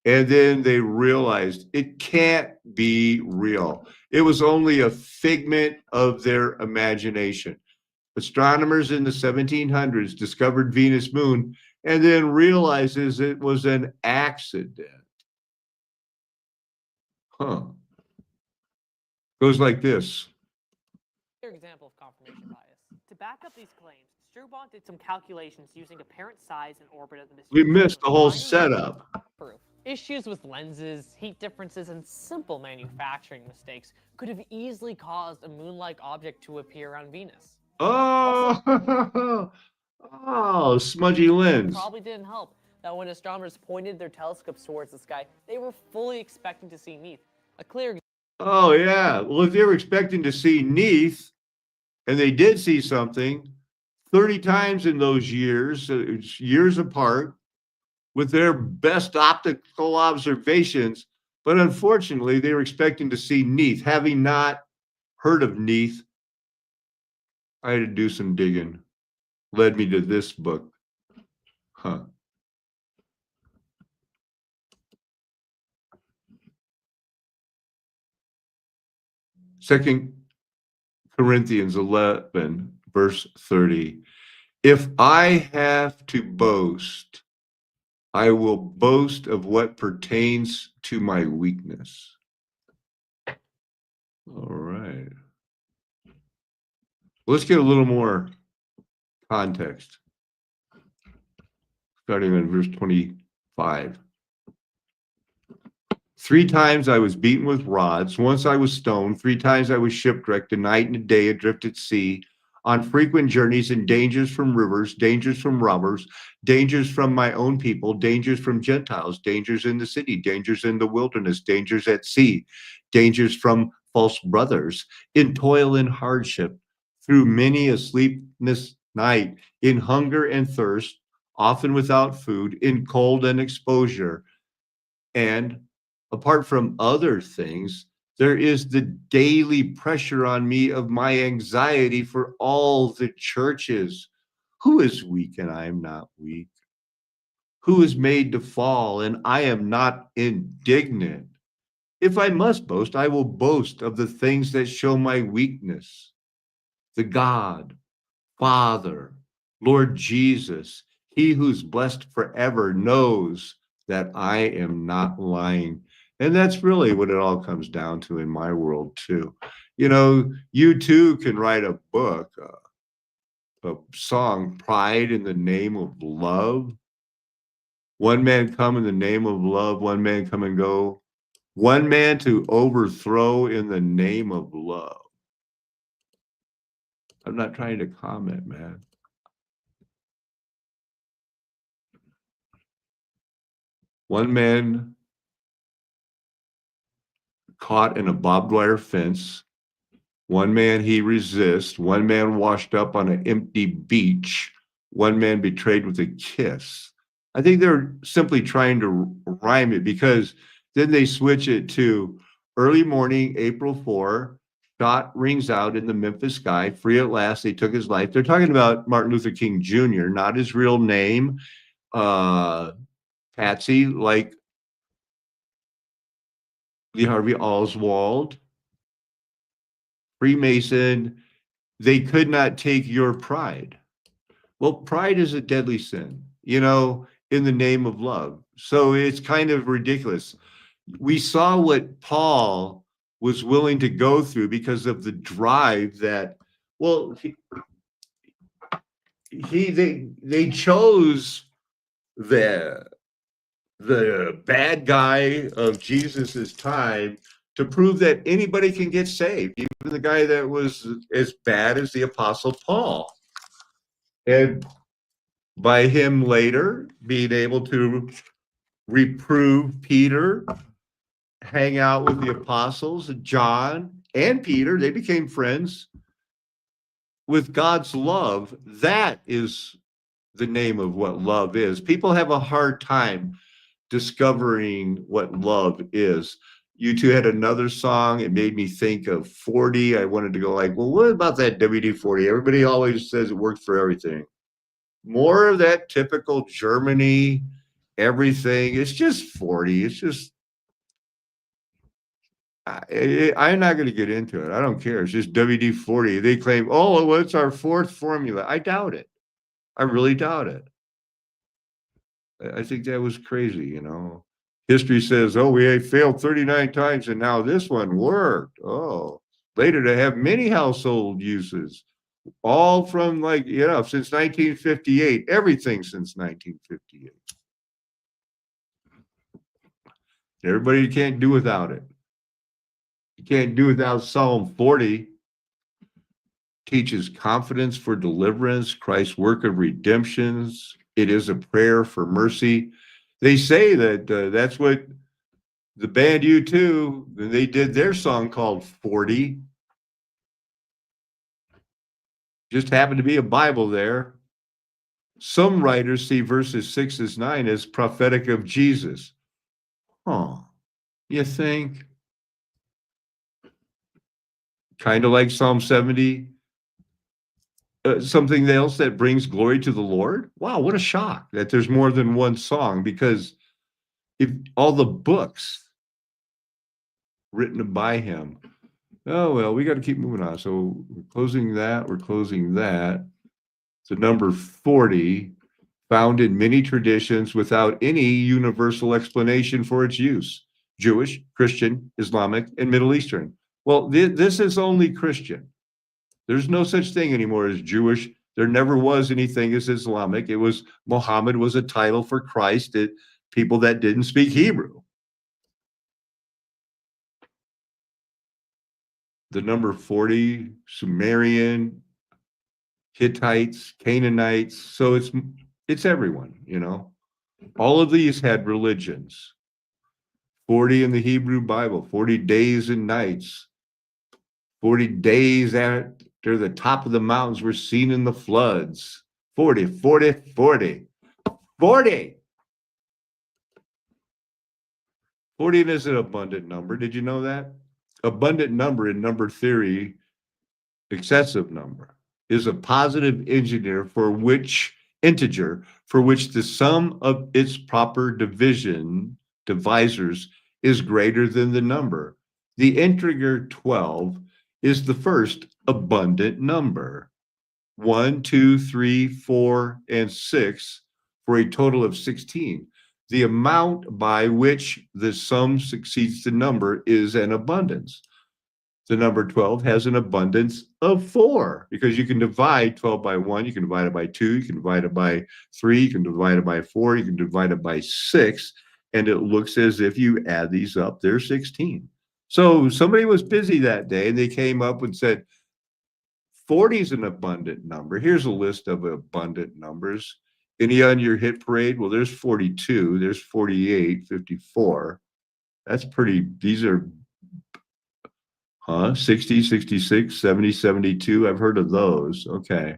Speaker 1: And then they realized it can't be real. It was only a figment of their imagination. Astronomers in the 1700s discovered Venus moon and then realizes it was an accident. Goes like this.
Speaker 6: Clear example of confirmation bias. To back up these claims, Stroobant did some calculations using apparent size and orbit of the
Speaker 1: We
Speaker 6: mysterious
Speaker 1: missed the whole
Speaker 6: tiny
Speaker 1: setup.
Speaker 6: proof. Issues with lenses, heat differences, and simple manufacturing mistakes could have easily caused a moon-like object to appear around Venus.
Speaker 1: Oh, oh, smudgy lens.
Speaker 6: Probably didn't help that when astronomers pointed their telescopes towards the sky, they were fully expecting to see Neath. A clear
Speaker 1: Oh, yeah. Well, if they were expecting to see Neath, and they did see something 30 times in those years, years apart, with their best optical observations, but unfortunately, they were expecting to see Neath. Having not heard of Neath, I had to do some digging. Led me to this book. Second Corinthians 11, verse 30. If I have to boast, I will boast of what pertains to my weakness. All right. Let's get a little more context. Starting in verse 25. 3 times I was beaten with rods. Once I was stoned. 3 times I was shipwrecked, a night and a day adrift at sea, on frequent journeys and dangers from rivers, dangers from robbers, dangers from my own people, dangers from Gentiles, dangers in the city, dangers in the wilderness, dangers at sea, dangers from false brothers, in toil and hardship, through many a sleepless night, in hunger and thirst, often without food, in cold and exposure. And apart from other things, there is the daily pressure on me of my anxiety for all the churches. Who is weak and I am not weak? Who is made to fall and I am not indignant? If I must boast, I will boast of the things that show my weakness. The God, Father, Lord Jesus, he who's blessed forever knows that I am not lying. And that's really what it all comes down to in my world too. You too can write a book, a song, Pride in the Name of Love. One man come in the name of love, one man come and go. One man to overthrow in the name of love. I'm not trying to comment, man. One man caught in a barbed wire fence. One man he resists. One man washed up on an empty beach. One man betrayed with a kiss. I think they're simply trying to rhyme it because then they switch it to early morning, April 4. Shot rings out in the Memphis sky. Free at last, they took his life. They're talking about Martin Luther King Jr., not his real name. Patsy, like Lee Harvey Oswald, Freemason, they could not take your pride. Well, pride is a deadly sin, in the name of love. So it's kind of ridiculous. we saw what Paul was willing to go through because of the drive that, well, they chose the bad guy of Jesus's time to prove that anybody can get saved, even the guy that was as bad as the Apostle Paul. And by him later being able to reprove Peter, hang out with the apostles, John and Peter, they became friends with God's love. That is the name of what love is. People have a hard time discovering what love is. You two had another song. It made me think of 40. I wanted to go like, well, what about that WD-40? Everybody always says it worked for everything. More of that typical Germany, everything. It's just 40. It's just, I'm not going to get into it. I don't care. It's just WD-40. They claim, oh, well, it's our fourth formula. I doubt it. I really doubt it. I think that was crazy, you know. History says, oh, we failed 39 times and now this one worked. Oh, later to have many household uses, all from like, you know, since 1958, everything since 1958. Everybody can't do without it. You can't do without Psalm 40. Teaches confidence for deliverance, Christ's work of redemptions. It is a prayer for mercy. They say that that's what the band U2, they did their song called 40. Just happened to be a Bible there. Some writers see verses 6 and 9 as prophetic of Jesus. Oh, you think? Kind of like Psalm 70. Something else that brings glory to the Lord? Wow, what a shock that there's more than one song, because if all the books written by him, oh, well, we got to keep moving on. So we're closing that. So number 40, found in many traditions without any universal explanation for its use. Jewish, Christian, Islamic, and Middle Eastern. Well, this is only Christian. There's no such thing anymore as Jewish. There never was anything as Islamic. It was Muhammad was a title for Christ. People that didn't speak Hebrew. The number 40, Sumerian, Hittites, Canaanites. So it's everyone, you know. All of these had religions. 40 in the Hebrew Bible, 40 days and nights. 40 days after the top of the mountains were seen in the floods. 40, 40, 40. 40! 40 is an abundant number. Did you know that? Abundant number in number theory, excessive number, is a positive integer for which the sum of its proper divisors is greater than the number. The integer 12 is the first abundant number. 1, 2, 3, 4, and 6 for a total of 16. The amount by which the sum succeeds the number is an abundance. The number 12 has an abundance of 4 because you can divide 12 by 1, you can divide it by 2, you can divide it by 3, you can divide it by 4, you can divide it by 6, and it looks as if you add these up, they're 16. So somebody was busy that day and they came up and said, 40 is an abundant number. Here's a list of abundant numbers. Any on your hit parade? Well, there's 42, there's 48, 54. That's pretty, these are 60, 66, 70, 72. I've heard of those. Okay.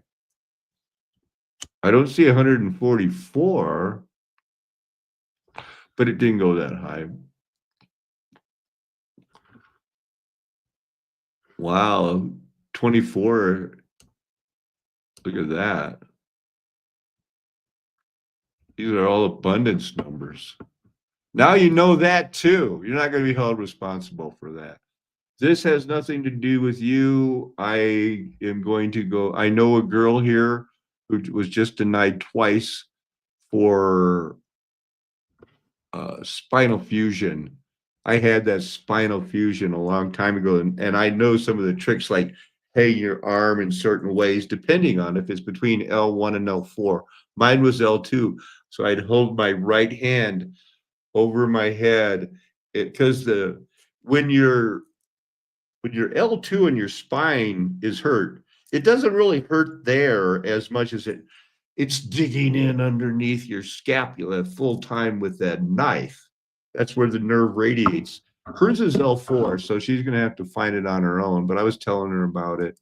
Speaker 1: I don't see 144, but it didn't go that high. Wow, 24. Look at that. These are all abundance numbers. Now you know that too. You're not going to be held responsible for that. This has nothing to do with you. I am going to go. I know a girl here who was just denied twice for spinal fusion. I had that spinal fusion a long time ago, and I know some of the tricks like hang your arm in certain ways, depending on if it's between L1 and L4. Mine was L2. So I'd hold my right hand over my head because when you're L2 and your spine is hurt, it doesn't really hurt there as much as it's digging in underneath your scapula full time with that knife. That's where the nerve radiates. Hers is L4, so she's gonna have to find it on her own, but I was telling her about it.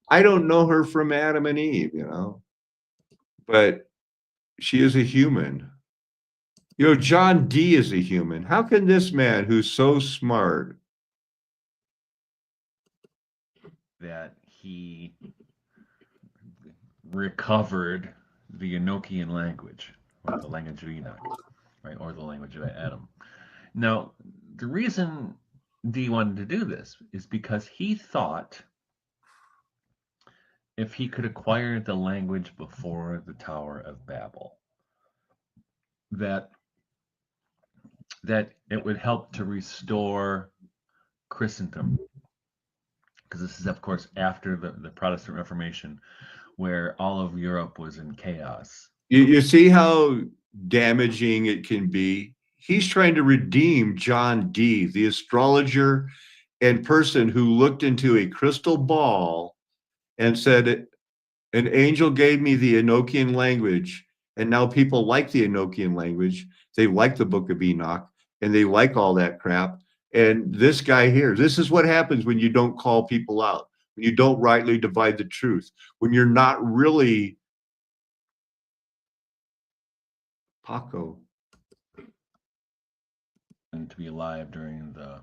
Speaker 1: I don't know her from Adam and Eve, but she is a human. John Dee is a human. How can this man who's so smart
Speaker 7: that he recovered the Enochian language, or the language of Enoch, right, or the language of Adam. Now, the reason Dee wanted to do this is because he thought if he could acquire the language before the Tower of Babel, that it would help to restore Christendom, because this is, of course, after the Protestant Reformation, where all of Europe was in chaos.
Speaker 1: You see how damaging it can be? He's trying to redeem John Dee, the astrologer and person who looked into a crystal ball and said, an angel gave me the Enochian language, and now people like the Enochian language. They like the Book of Enoch, and they like all that crap. And this guy here, this is what happens when you don't call people out, when you don't rightly divide the truth, when you're not really Paco.
Speaker 7: And to be alive during the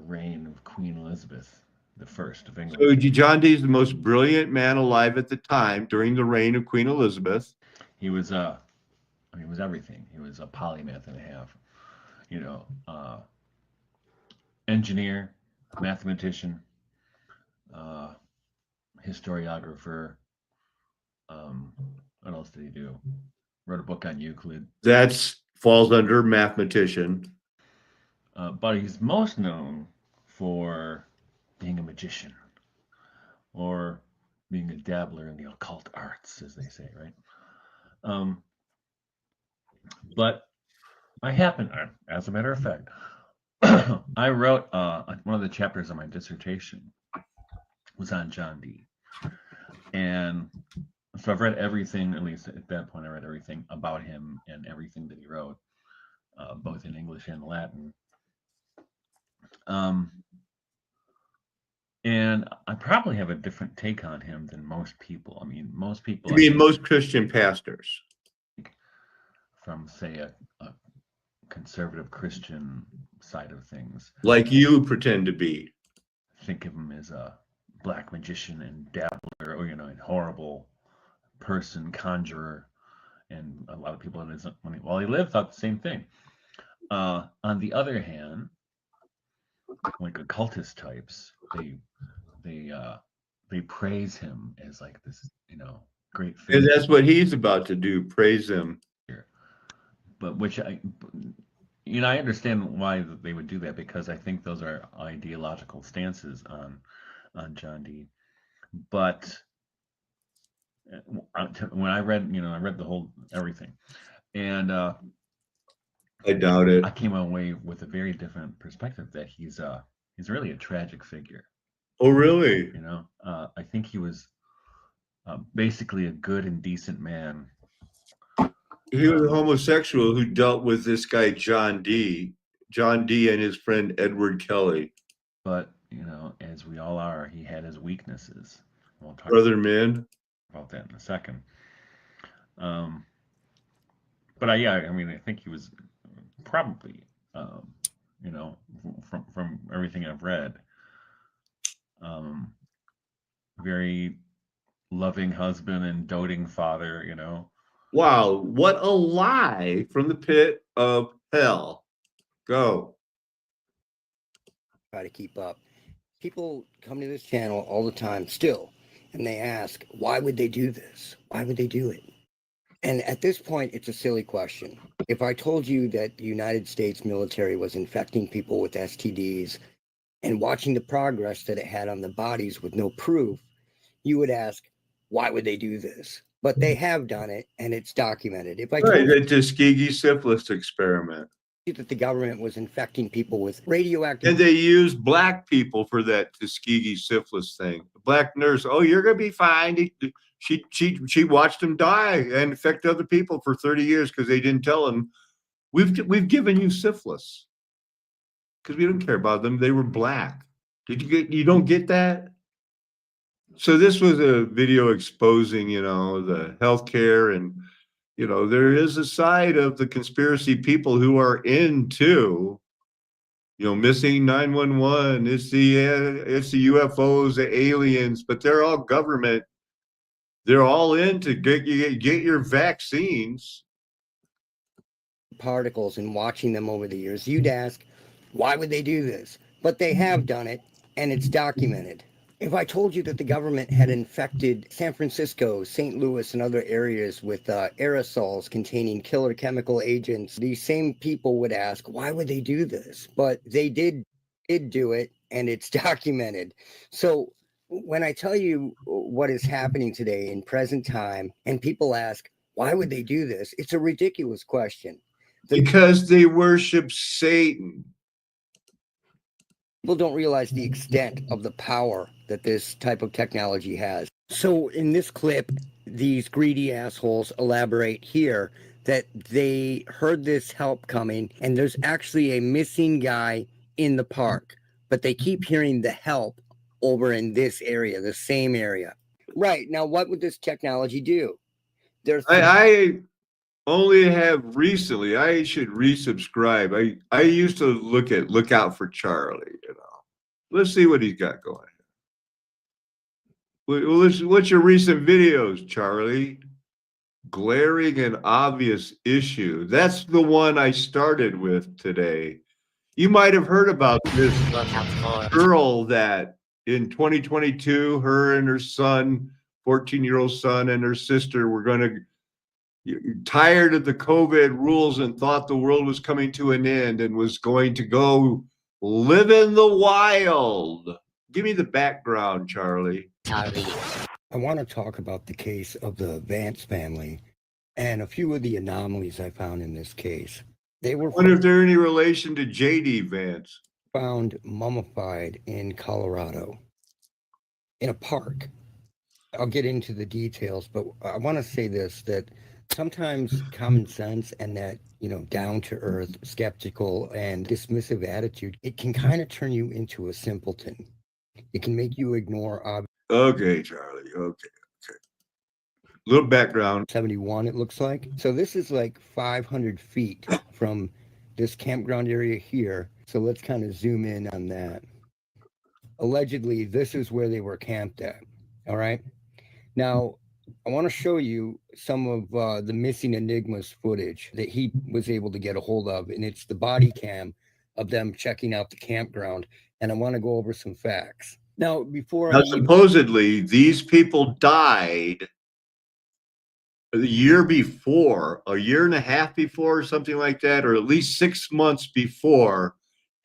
Speaker 7: reign of Queen Elizabeth I of England.
Speaker 1: So John Dee is the most brilliant man alive at the time during the reign of Queen Elizabeth.
Speaker 7: He was he was everything. He was a polymath and a half. Engineer, mathematician, historiographer. What else did he do? Wrote a book on Euclid.
Speaker 1: That falls under mathematician.
Speaker 7: But he's most known for being a magician, or being a dabbler in the occult arts, as they say, right? But as a matter of fact, I wrote one of the chapters of my dissertation was on John Dee. And so I've read everything, at least at that point, I read everything about him and everything that he wrote, both in English and Latin. And I probably have a different take on him than most people. I mean, most people.
Speaker 1: You mean most Christian pastors?
Speaker 7: From, say, a conservative Christian side of things.
Speaker 1: Like you pretend to be.
Speaker 7: Think of him as a black magician and dabbler, or, a horrible person, conjurer. And a lot of people, while he lived, thought the same thing. On the other hand, like occultist types, they praise him as like this, great figure.
Speaker 1: And that's what he's about to do, praise him.
Speaker 7: But I understand why they would do that, because I think those are ideological stances on John Dee. But when I read, I read the whole everything, and
Speaker 1: I doubt it.
Speaker 7: I came away with a very different perspective, that he's really a tragic figure.
Speaker 1: Oh, really?
Speaker 7: I think he was basically a good and decent man.
Speaker 1: He was a homosexual who dealt with this guy, John Dee and his friend, Edward Kelly.
Speaker 7: But, as we all are, he had his weaknesses. We'll talk
Speaker 1: Brother man.
Speaker 7: about that in a second. But I think he was probably, from everything I've read, very loving husband and doting father,
Speaker 1: Wow, what a lie from the pit of hell. Go.
Speaker 8: Try to keep up. People come to this channel all the time still, and they ask, why would they do this? Why would they do it? And at this point, it's a silly question. If I told you that the United States military was infecting people with STDs and watching the progress that it had on the bodies with no proof, you would ask, why would they do this? But they have done it, and it's documented. If I told
Speaker 1: Right,
Speaker 8: you
Speaker 1: the Tuskegee syphilis experiment.
Speaker 8: that the government was infecting people with radioactive
Speaker 1: And they used black people for that Tuskegee syphilis thing. The black nurse, oh, you're gonna be fine. She watched them die and infect other people for 30 years because they didn't tell them, we've given you syphilis. Because we don't care about them. They were black. You don't get that? So this was a video exposing, the healthcare and, there is a side of the conspiracy people who are into, missing 911. It's the UFOs, the aliens, but they're all government. They're all in to get your vaccines.
Speaker 8: particles and watching them over the years, you'd ask, why would they do this? But they have done it, and it's documented. If I told you that the government had infected San Francisco, St. Louis, and other areas with aerosols containing killer chemical agents, these same people would ask, why would they do this? But they did do it, and it's documented. So when I tell you what is happening today in present time, and people ask, why would they do this? It's a ridiculous question.
Speaker 1: Because they worship Satan.
Speaker 8: People don't realize the extent of the power that this type of technology has. So in this clip, these greedy assholes elaborate here that they heard this help coming and there's actually a missing guy in the park, but they keep hearing the help over in this area, the same area. Right. Now, what would this technology do? There's
Speaker 1: I only have recently, I should resubscribe. I used to look out for Charlie, Let's see what he's got going. What's your recent videos, Charlie? Glaring and obvious issue. That's the one I started with today. You might have heard about this girl that in 2022, her and her son, 14-year-old son, and her sister were going to, tired of the COVID rules and thought the world was coming to an end and was going to go live in the wild. Give me the background, Charlie.
Speaker 8: I want to talk about the case of the Vance family and a few of the anomalies I found in this case. They were
Speaker 1: I wonder if they're any relation to J.D. Vance.
Speaker 8: found mummified in Colorado in a park. I'll get into the details, but I want to say this, that sometimes common sense and that, down to earth, skeptical and dismissive attitude, it can kind of turn you into a simpleton. It can make you ignore
Speaker 1: Okay, Charlie. Okay. Little background.
Speaker 8: 71, it looks like. So this is like 500 feet from this campground area here. So let's kind of zoom in on that. Allegedly, this is where they were camped at. All right. Now, I want to show you some of the missing Enigmas footage that he was able to get a hold of. And it's the body cam of them checking out the campground. And I want to go over some facts. Now,
Speaker 1: Supposedly, these people died a year before, a year and a half before, or something like that, or at least 6 months before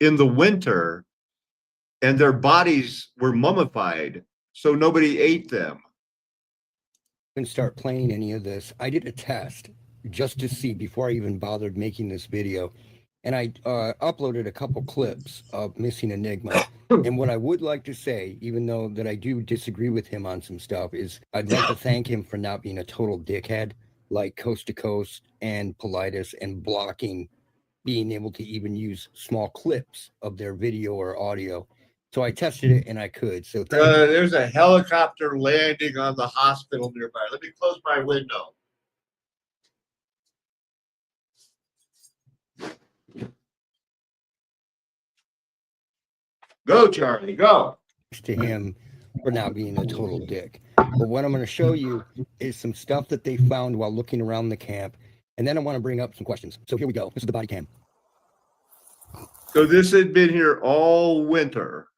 Speaker 1: in the winter, and their bodies were mummified, so nobody ate them.
Speaker 8: And start playing any of this, I did a test just to see before I even bothered making this video. And I uploaded a couple clips of Missing Enigma. And what I would like to say, even though that I do disagree with him on some stuff, is I'd like to thank him for not being a total dickhead like Coast to Coast and Politis and blocking being able to even use small clips of their video or audio. So I tested it and I could. So thank you.
Speaker 1: There's a helicopter landing on the hospital nearby. Let me close my window. Go, Charlie, go.
Speaker 8: To him for not being a total dick. But what I'm going to show you is some stuff that they found while looking around the camp. And then I want to bring up some questions. So here we go. This is the body cam.
Speaker 1: So this had been here all winter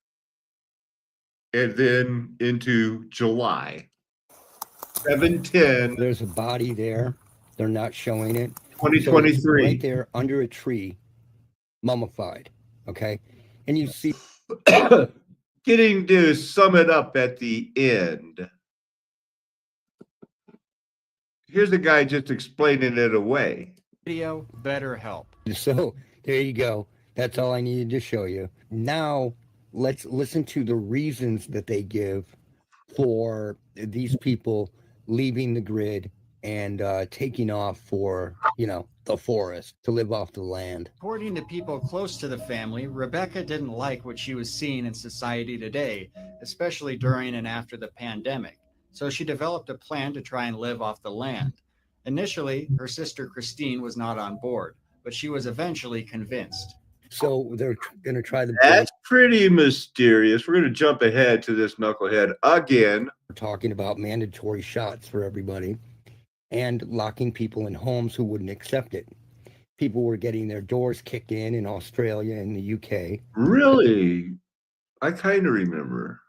Speaker 1: and then into July. 7/10.
Speaker 8: There's a body there. They're not showing it. So it's
Speaker 1: 2023.
Speaker 8: right there under a tree, mummified. Okay. And you see
Speaker 1: Getting to sum it up at the end. Here's a guy just explaining it away.
Speaker 9: Video, BetterHelp.
Speaker 8: So there you go. That's all I needed to show you. Now let's listen to the reasons that they give for these people leaving the grid and taking off for, the forest to live off the land.
Speaker 9: According to people close to the family, Rebecca didn't like what she was seeing in society today, especially during and after the pandemic. So she developed a plan to try and live off the land. Initially, her sister Christine was not on board, but she was eventually convinced.
Speaker 8: So they're going to try the
Speaker 1: That's pretty mysterious. We're going to jump ahead to this knucklehead again.
Speaker 8: We're talking about mandatory shots for everybody and locking people in homes who wouldn't accept it. People were getting their doors kicked in Australia and the UK.
Speaker 1: Really? I kind of remember.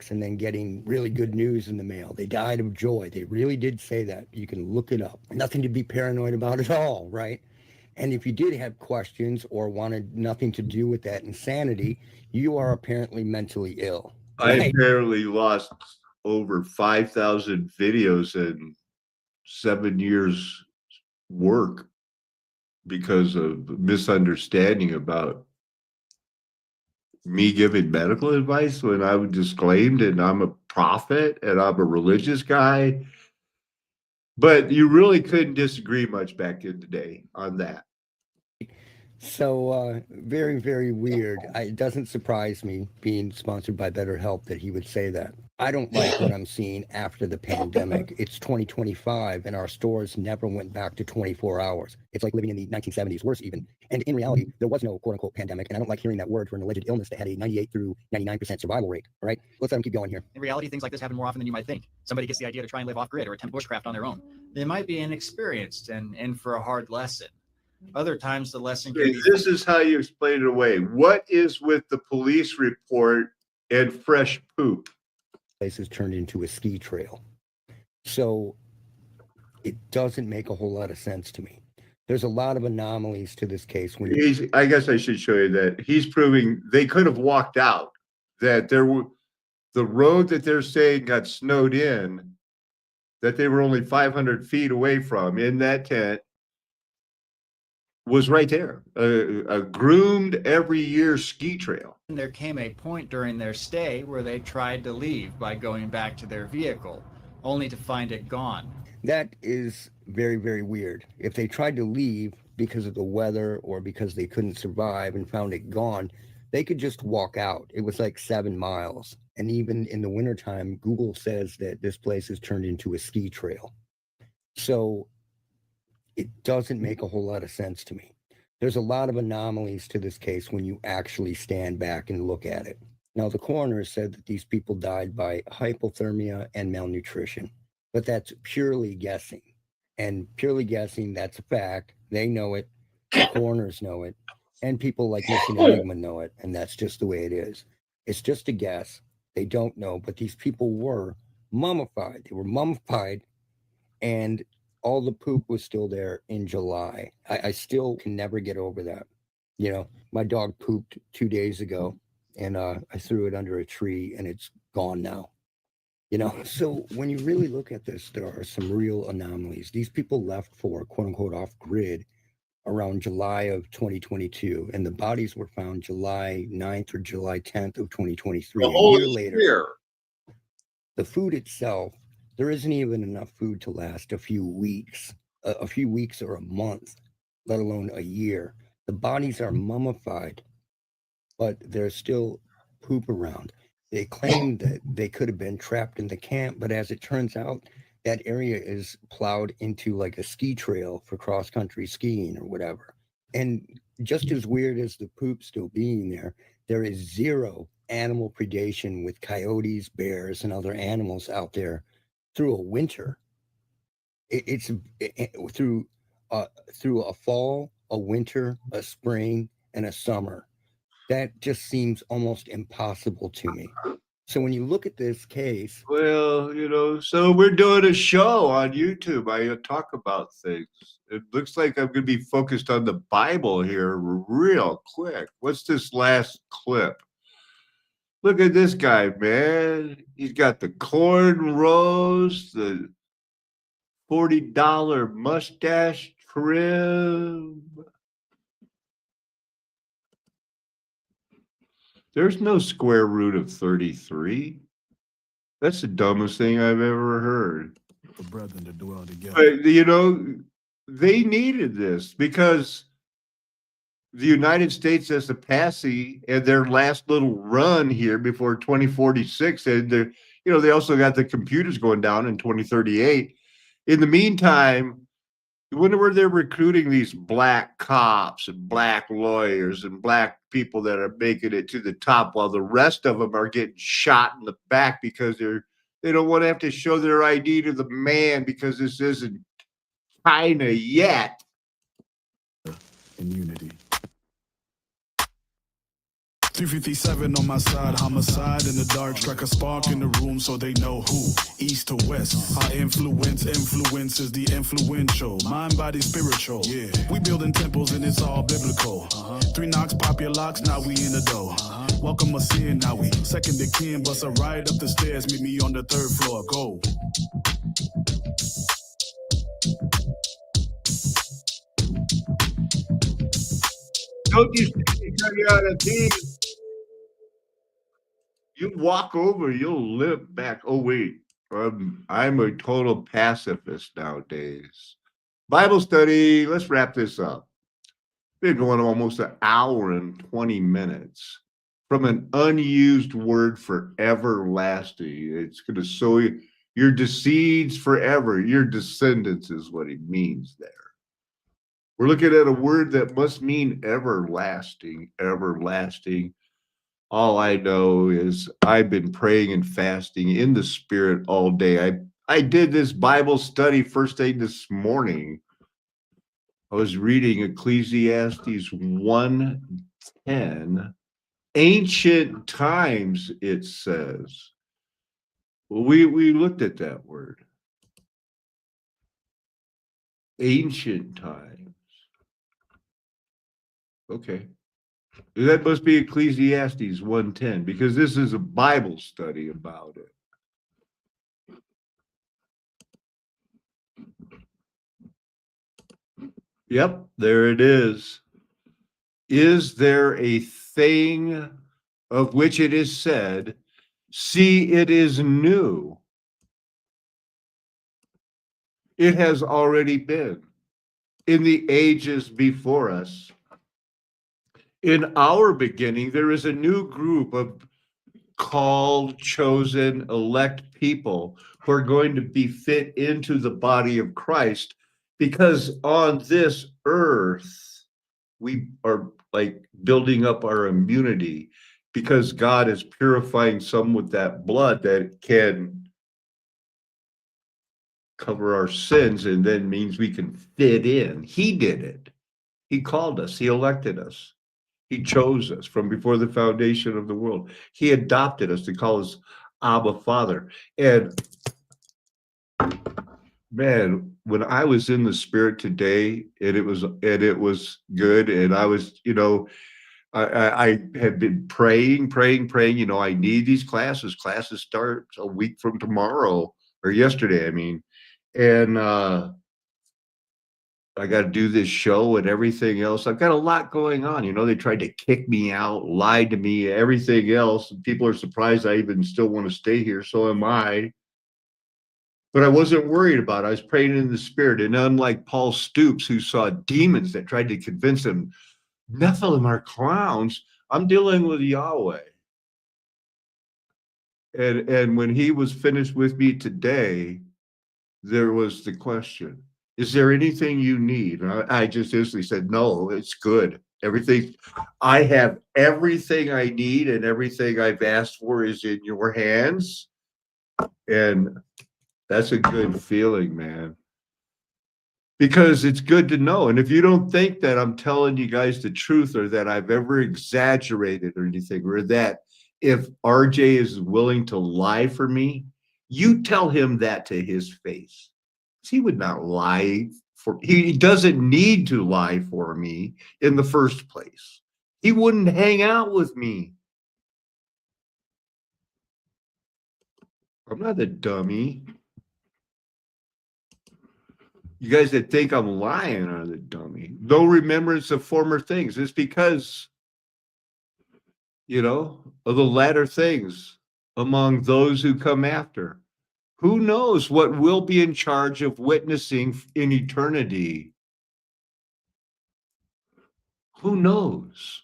Speaker 8: And then getting really good news in the mail. They died of joy. They really did say that. You can look it up. Nothing to be paranoid about at all, right? And if you did have questions or wanted nothing to do with that insanity, you are apparently mentally ill.
Speaker 1: I
Speaker 8: Right?
Speaker 1: apparently lost over 5,000 videos in 7 years work because of misunderstanding about me giving medical advice when I was disclaimed and I'm a prophet and I'm a religious guy. But you really couldn't disagree much back in the day on that.
Speaker 8: So very, very weird. It doesn't surprise me, being sponsored by BetterHelp, that he would say that. I don't like what I'm seeing after the pandemic. It's 2025 and our stores never went back to 24 hours. It's like living in the 1970s, worse even. And in reality, there was no quote unquote pandemic. And I don't like hearing that word for an alleged illness that had a 98 through 99% survival rate. All right, let's let them keep going here.
Speaker 9: In reality, things like this happen more often than you might think. Somebody gets the idea to try and live off grid or attempt bushcraft on their own. They might be inexperienced and in for a hard lesson. Other times the lesson can
Speaker 1: Okay,
Speaker 9: be
Speaker 1: this is how you explain it away. What is with the police report and fresh poop?
Speaker 8: Place is turned into a ski trail. So it doesn't make a whole lot of sense to me. There's a lot of anomalies to this case. When
Speaker 1: I guess I should show you that he's proving they could have walked out, that there were the road that they're saying got snowed in, that they were only 500 feet away from in that tent, was right there. A groomed every year ski trail.
Speaker 9: there came a point during their stay where they tried to leave by going back to their vehicle, only to find it gone.
Speaker 8: That is very, very weird. If they tried to leave because of the weather or because they couldn't survive and found it gone, they could just walk out. It was like 7 miles. And even in the wintertime, Google says that this place is turned into a ski trail. So it doesn't make a whole lot of sense to me. There's a lot of anomalies to this case when you actually stand back and look at it. Now, the coroner said that these people died by hypothermia and malnutrition, but that's purely guessing. And purely guessing, that's a fact. They know it, the coroners know it, and people like Missing Enigma know it, and that's just the way it is. It's just a guess. They don't know, but these people were mummified. They were mummified, and all the poop was still there in July. I still can never get over that. You know, my dog pooped 2 days ago, and I threw it under a tree, and it's gone now. You know, so when you really look at this, there are some real anomalies. These people left for quote unquote off grid around July of 2022, and the bodies were found July 9th or July 10th of 2023.
Speaker 1: The
Speaker 8: A
Speaker 1: whole
Speaker 8: year later.
Speaker 1: year.
Speaker 8: The food itself, there isn't even enough food to last a few weeks or a month, let alone a year. The bodies are mummified, but there's still poop around. They claim that they could have been trapped in the camp, but as it turns out, that area is plowed into like a ski trail for cross-country skiing or whatever. And just as weird as the poop still being there, there is zero animal predation with coyotes, bears, and other animals out there through a winter. It's through a fall, a winter, a spring, and a summer. That just seems almost impossible to me. So when you look at this case,
Speaker 1: Well, so we're doing a show on YouTube. I talk about things. It looks like I'm going to be focused on the Bible here real quick. What's this last clip? Look at this guy, man. He's got the cornrows, the $40 mustache trim. There's no square root of 33. That's the dumbest thing I've ever heard.
Speaker 10: The brethren to dwell together.
Speaker 1: But, they needed this because the United States as a passy and their last little run here before 2046, and they also got the computers going down in 2038. In the meantime, you wonder where they're recruiting these black cops and black lawyers and black people that are making it to the top while the rest of them are getting shot in the back because they don't want to have to show their ID to the man because this isn't China yet.
Speaker 10: In unity. 357 on my side, homicide in the dark, strike a spark in the room so they know who, east to west. Our influence is the influential, mind, body, spiritual. Yeah, we building temples and it's all biblical. 3 knocks, pop your locks, now we in the dough. Welcome us in, now we second to kin, bust a ride up the stairs, meet me on the 3rd floor, go.
Speaker 1: Don't you see, you walk over, you'll limp back. Oh, wait, I'm a total pacifist nowadays. Bible study, let's wrap this up. Been going almost an hour and 20 minutes from an unused word for everlasting. It's going to sow your seeds forever. Your descendants is what it means there. We're looking at a word that must mean everlasting, everlasting. All I know is I've been praying and fasting in the Spirit all day. I did this Bible study first thing this morning. I was reading Ecclesiastes 1:10. Ancient times, it says. Well, we looked at that word. Ancient times. Okay. That must be Ecclesiastes 1:10 because this is a Bible study about it. Yep, there it is. Is there a thing of which it is said, see, it is new? It has already been in the ages before us. In our beginning, there is a new group of called, chosen, elect people who are going to be fit into the body of Christ, because on this earth, we are like building up our immunity because God is purifying some with that blood that can cover our sins and then means we can fit in. He did it. He called us. He elected us. He chose us from before the foundation of the world. He adopted us to call us Abba Father. And man, when I was in the Spirit today, and it was good, and I was, I had been praying. I need these classes. Classes start a week from tomorrow, or yesterday, I mean, and I got to do this show and everything else. I've got a lot going on. They tried to kick me out, lied to me, everything else. People are surprised I even still want to stay here. So am I. But I wasn't worried about it. I was praying in the Spirit. And unlike Paul Stoops, who saw demons that tried to convince him, Nephilim are clowns, I'm dealing with Yahweh. And when he was finished with me today, there was the question, is there anything you need? And I just instantly said, no, it's good. I have everything I need, and everything I've asked for is in your hands. And that's a good feeling, man. Because it's good to know. And if you don't think that I'm telling you guys the truth, or that I've ever exaggerated or anything, or that if RJ is willing to lie for me, you tell him that to his face. He would not lie for, he doesn't need to lie for me in the first place. He wouldn't hang out with me. I'm not a dummy. You guys that think I'm lying are the dummy. No remembrance of former things. It's because, you know, of the latter things among those who come after. Who knows what will be in charge of witnessing in eternity? Who knows?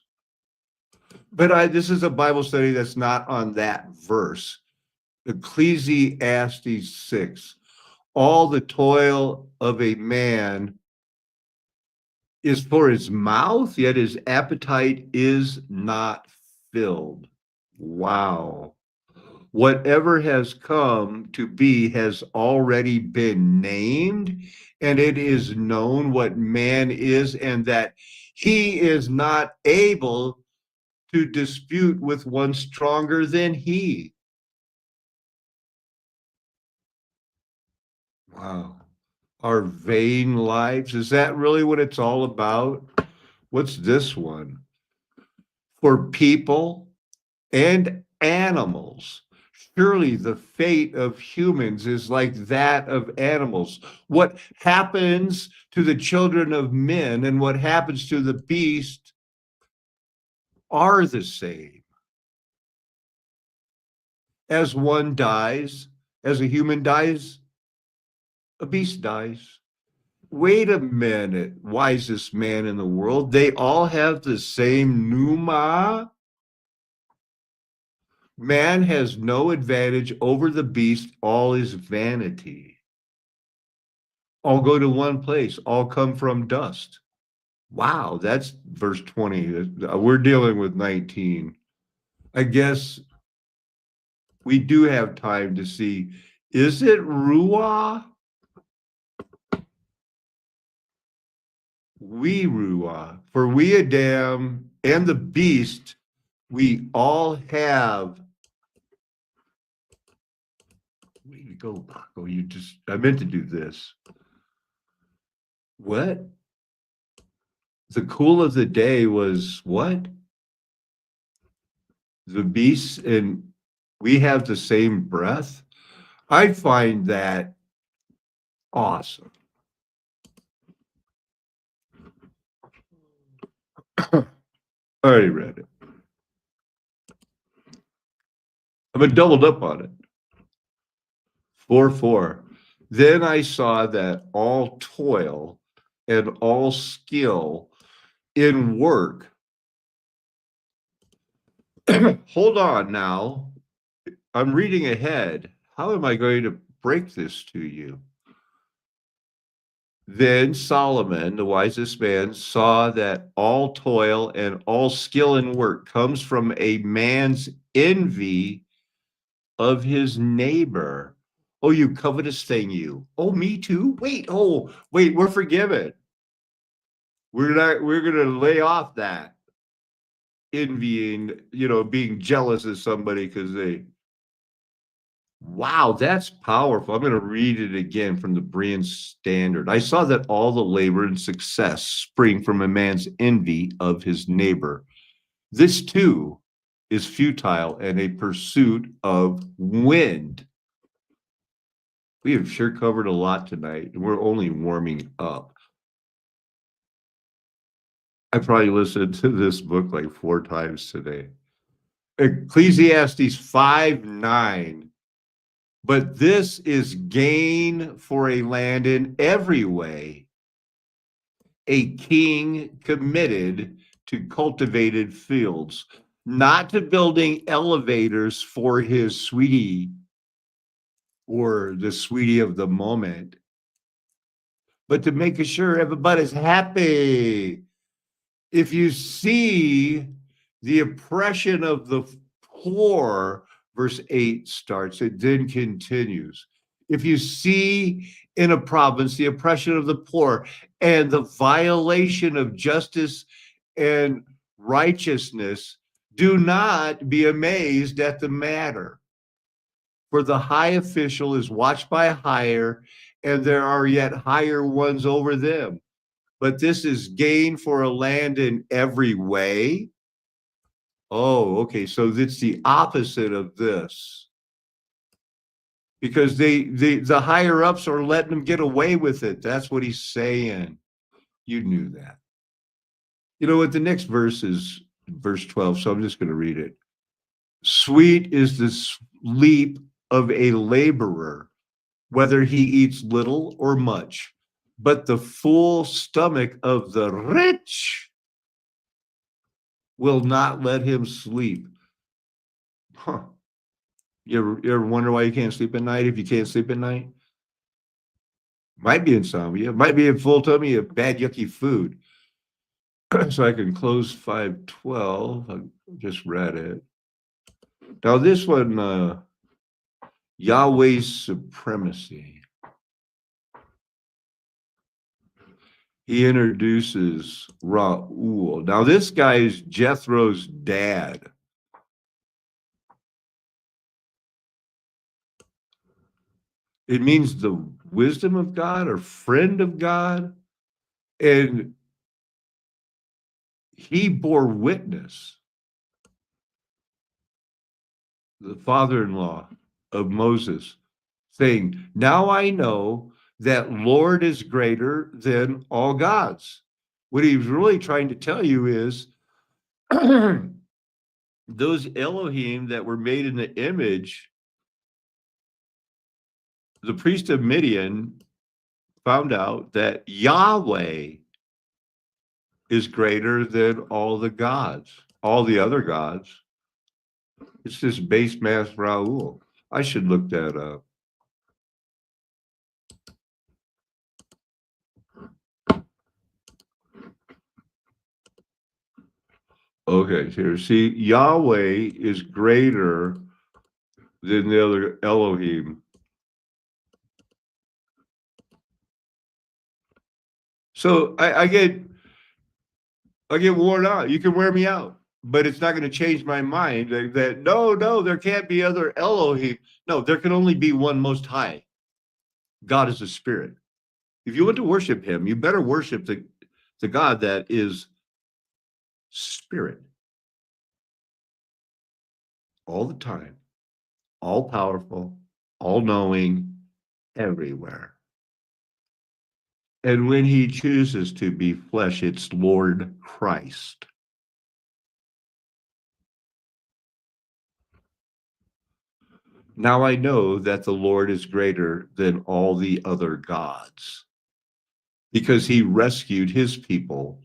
Speaker 1: But this is a Bible study that's not on that verse. Ecclesiastes 6. All the toil of a man is for his mouth, yet his appetite is not filled. Wow. Whatever has come to be has already been named, and it is known what man is, and that he is not able to dispute with one stronger than he. Wow. Our vain lives, is that really what it's all about? What's this one? For people and animals. Surely the fate of humans is like that of animals. What happens to the children of men and what happens to the beast are the same. As one dies, as a human dies, a beast dies. Wait a minute, wisest man in the world. They all have the same pneuma. Man has no advantage over the beast. All is vanity. All go to one place. All come from dust. Wow, that's verse 20. We're dealing with 19. I guess we do have time to see, is it Ruah? We Ruah. For we Adam and the beast, we all have. Way to go, Paco. I meant to do this. What? The cool of the day was what? The beasts and we have the same breath. I find that awesome. I already read it. I've been doubled up on it. 4:4. Then I saw that all toil and all skill in work. Hold on now. I'm reading ahead. How am I going to break this to you? Then Solomon, the wisest man, saw that all toil and all skill in work comes from a man's envy of his neighbor. Oh, you covetous thing, you. Oh, me too. Wait, we're forgiven. We're gonna lay off that envying, being jealous of somebody because they. Wow, that's powerful. I'm going to read it again from the Berean Standard. I saw that all the labor and success spring from a man's envy of his neighbor. This too is futile and a pursuit of wind. We have sure covered a lot tonight, and we're only warming up. I probably listened to this book like 4 times today. Ecclesiastes 5:9. But this is gain for a land in every way, a king committed to cultivated fields, not to building elevators for his sweetie or the sweetie of the moment, but to make sure everybody's happy. If you see the oppression of the poor, verse 8 starts, it then continues. If you see in a province the oppression of the poor and the violation of justice and righteousness, Do not be amazed at the matter, for the high official is watched by higher, and there are yet higher ones over them. But this is gain for a land in every way. Oh, okay. So it's the opposite of this. Because the higher ups are letting them get away with it. That's what he's saying. You knew that. You know what? The next verse is verse 12. So I'm just going to read it. Sweet is the sleep of a laborer, whether he eats little or much, but the full stomach of the rich will not let him sleep. Huh. You ever wonder why you can't sleep at night if you can't sleep at night? Might be insomnia, might be a full tummy of bad, yucky food. So I can close 5:12. I just read it. Now this one, Yahweh's supremacy. He introduces Ra'ul. Now this guy is Jethro's dad. It means the wisdom of God or friend of God. And he bore witness, the father-in-law of Moses, saying, now I know that Lord is greater than all gods. What he was really trying to tell you is those Elohim that were made in the image, the priest of Midian found out that Yahweh is greater than all the gods, all the other gods. It's this base mass Ra'ul. I should look that up. Okay, here, see, Yahweh is greater than the other Elohim. So I get worn out. You can wear me out, but it's not going to change my mind that no, there can't be other Elohim. No, there can only be one Most High. God is a spirit. If you want to worship him, you better worship the God that is spirit. All the time, all powerful, all knowing, everywhere. And when he chooses to be flesh, it's Lord Christ. Now I know that the Lord is greater than all the other gods, because he rescued his people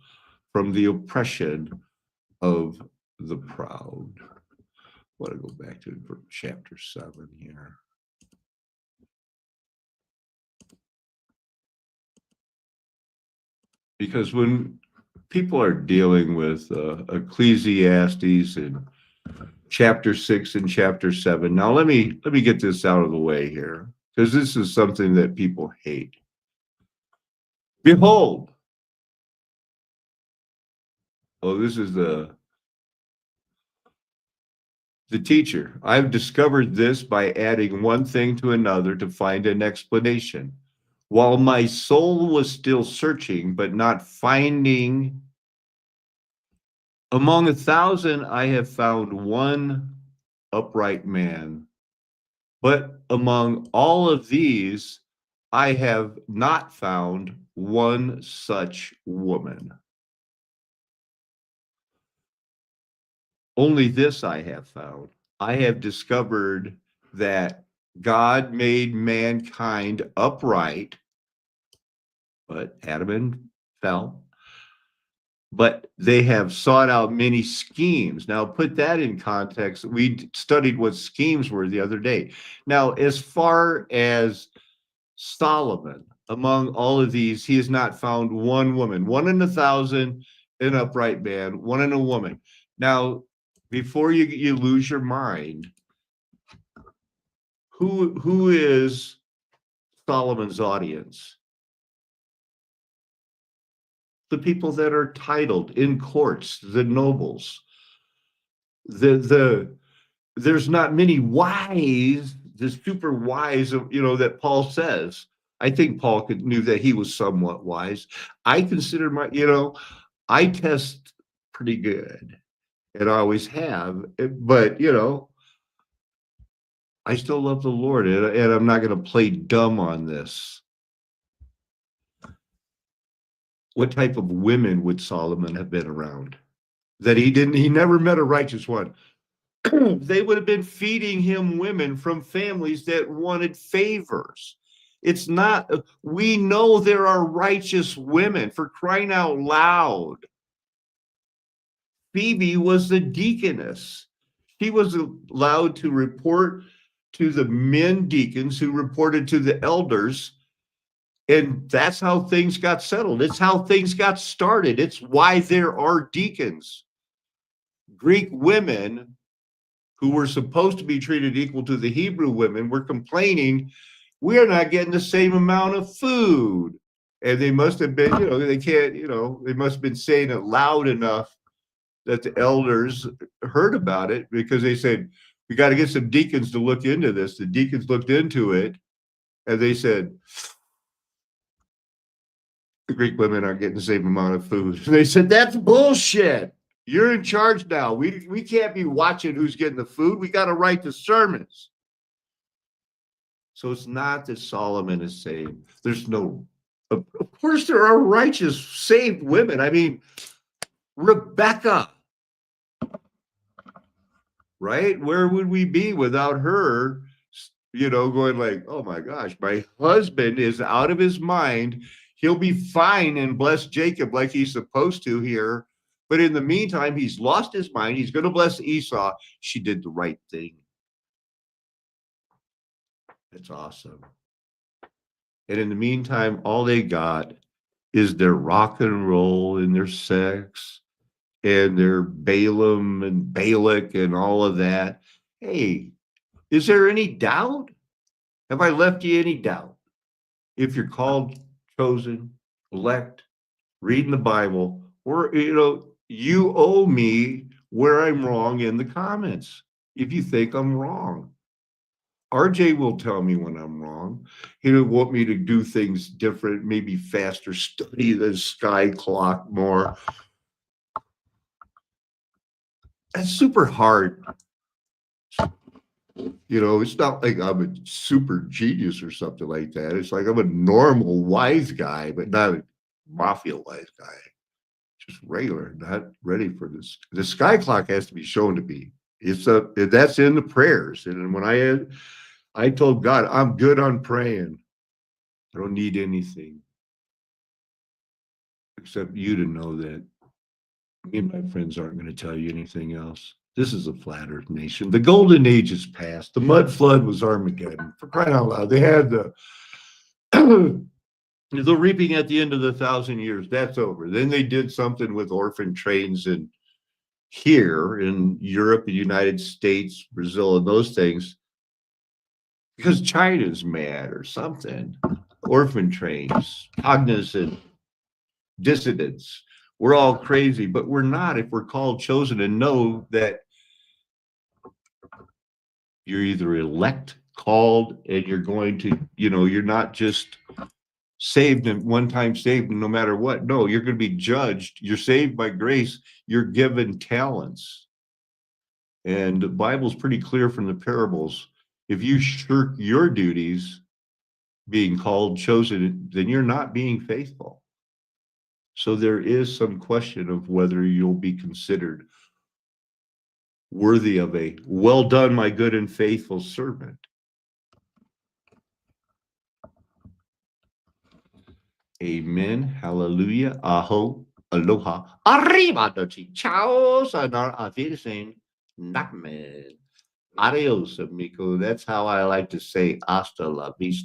Speaker 1: from the oppression of the proud. I want to go back to chapter 7 here. Because when people are dealing with Ecclesiastes and chapter 6 and chapter 7, now let me get this out of the way here, because this is something that people hate. Behold, this is the teacher. I've discovered this by adding one thing to another to find an explanation. While my soul was still searching, but not finding, among 1,000, I have found one upright man. But among all of these, I have not found one such woman. Only this I have found. I have discovered that God made mankind upright, but Adam and fell. But they have sought out many schemes. Now, put that in context. We studied what schemes were the other day. Now, as far as Solomon, among all of these, he has not found one woman. 1 in 1,000, an upright man, 1 in a woman. Now, before you lose your mind, who is Solomon's audience? The people that are titled in courts, the nobles. there's not many wise, the super wise, that Paul says. I think Paul knew that he was somewhat wise. I consider I test pretty good, and I always have. But I still love the Lord, and I'm not going to play dumb on this. What type of women would Solomon have been around? That he never met a righteous one. They would have been feeding him women from families that wanted favors. It's not, we know there are righteous women, for crying out loud. Phoebe was the deaconess. She was allowed to report to the men deacons who reported to the elders. And that's how things got settled. It's how things got started. It's why there are deacons. Greek women who were supposed to be treated equal to the Hebrew women were complaining, we're not getting the same amount of food. And they must have been, they must have been saying it loud enough that the elders heard about it, because they said, we got to get some deacons to look into this. The deacons looked into it, and they said, the Greek women aren't getting the same amount of food. And they said, that's bullshit. You're in charge now. We can't be watching who's getting the food. We got to write the sermons. So it's not that Solomon is saved. There's no, of course there are righteous, saved women. I mean, Rebecca, right? Where would we be without her, going like, oh my gosh, my husband is out of his mind. He'll be fine and bless Jacob like he's supposed to here. But in the meantime, he's lost his mind. He's going to bless Esau. She did the right thing. That's awesome. And in the meantime, all they got is their rock and roll and their sex and their Balaam and Balak and all of that. Hey, is there any doubt? Have I left you any doubt? If you're called, chosen, elect, reading the Bible, or, you owe me where I'm wrong in the comments. If you think I'm wrong, RJ will tell me when I'm wrong. He'll want me to do things different, maybe faster, study the sky clock more. That's super hard. It's not like I'm a super genius or something like that. It's like I'm a normal wise guy, but not a mafia wise guy. Just regular, not ready for this. The sky clock has to be shown to be. That's in the prayers. And when I told God, I'm good on praying. I don't need anything except you to know that me and my friends aren't going to tell you anything else. This is a flat earth nation. The golden age is past. The mud flood was Armageddon. For crying out loud, they had the reaping at the end of the 1,000 years. That's over. Then they did something with orphan trains here in Europe, the United States, Brazil, and those things, because China's mad or something. Orphan trains, cognizant dissidents. We're all crazy, but we're not if we're called, chosen, and know that you're either elect, called, and you're going to, you're not just saved and one time saved no matter what. No, you're going to be judged. You're saved by grace. You're given talents. And the Bible's pretty clear from the parables. If you shirk your duties, being called, chosen, then you're not being faithful. So there is some question of whether you'll be considered worthy of a well done, my good and faithful servant. Amen. Hallelujah. Aho. Aloha. Arrivederci. Ciao. Sayonara. Auf Wiedersehen. Nakmen. Adios, amigo. That's how I like to say hasta la vista.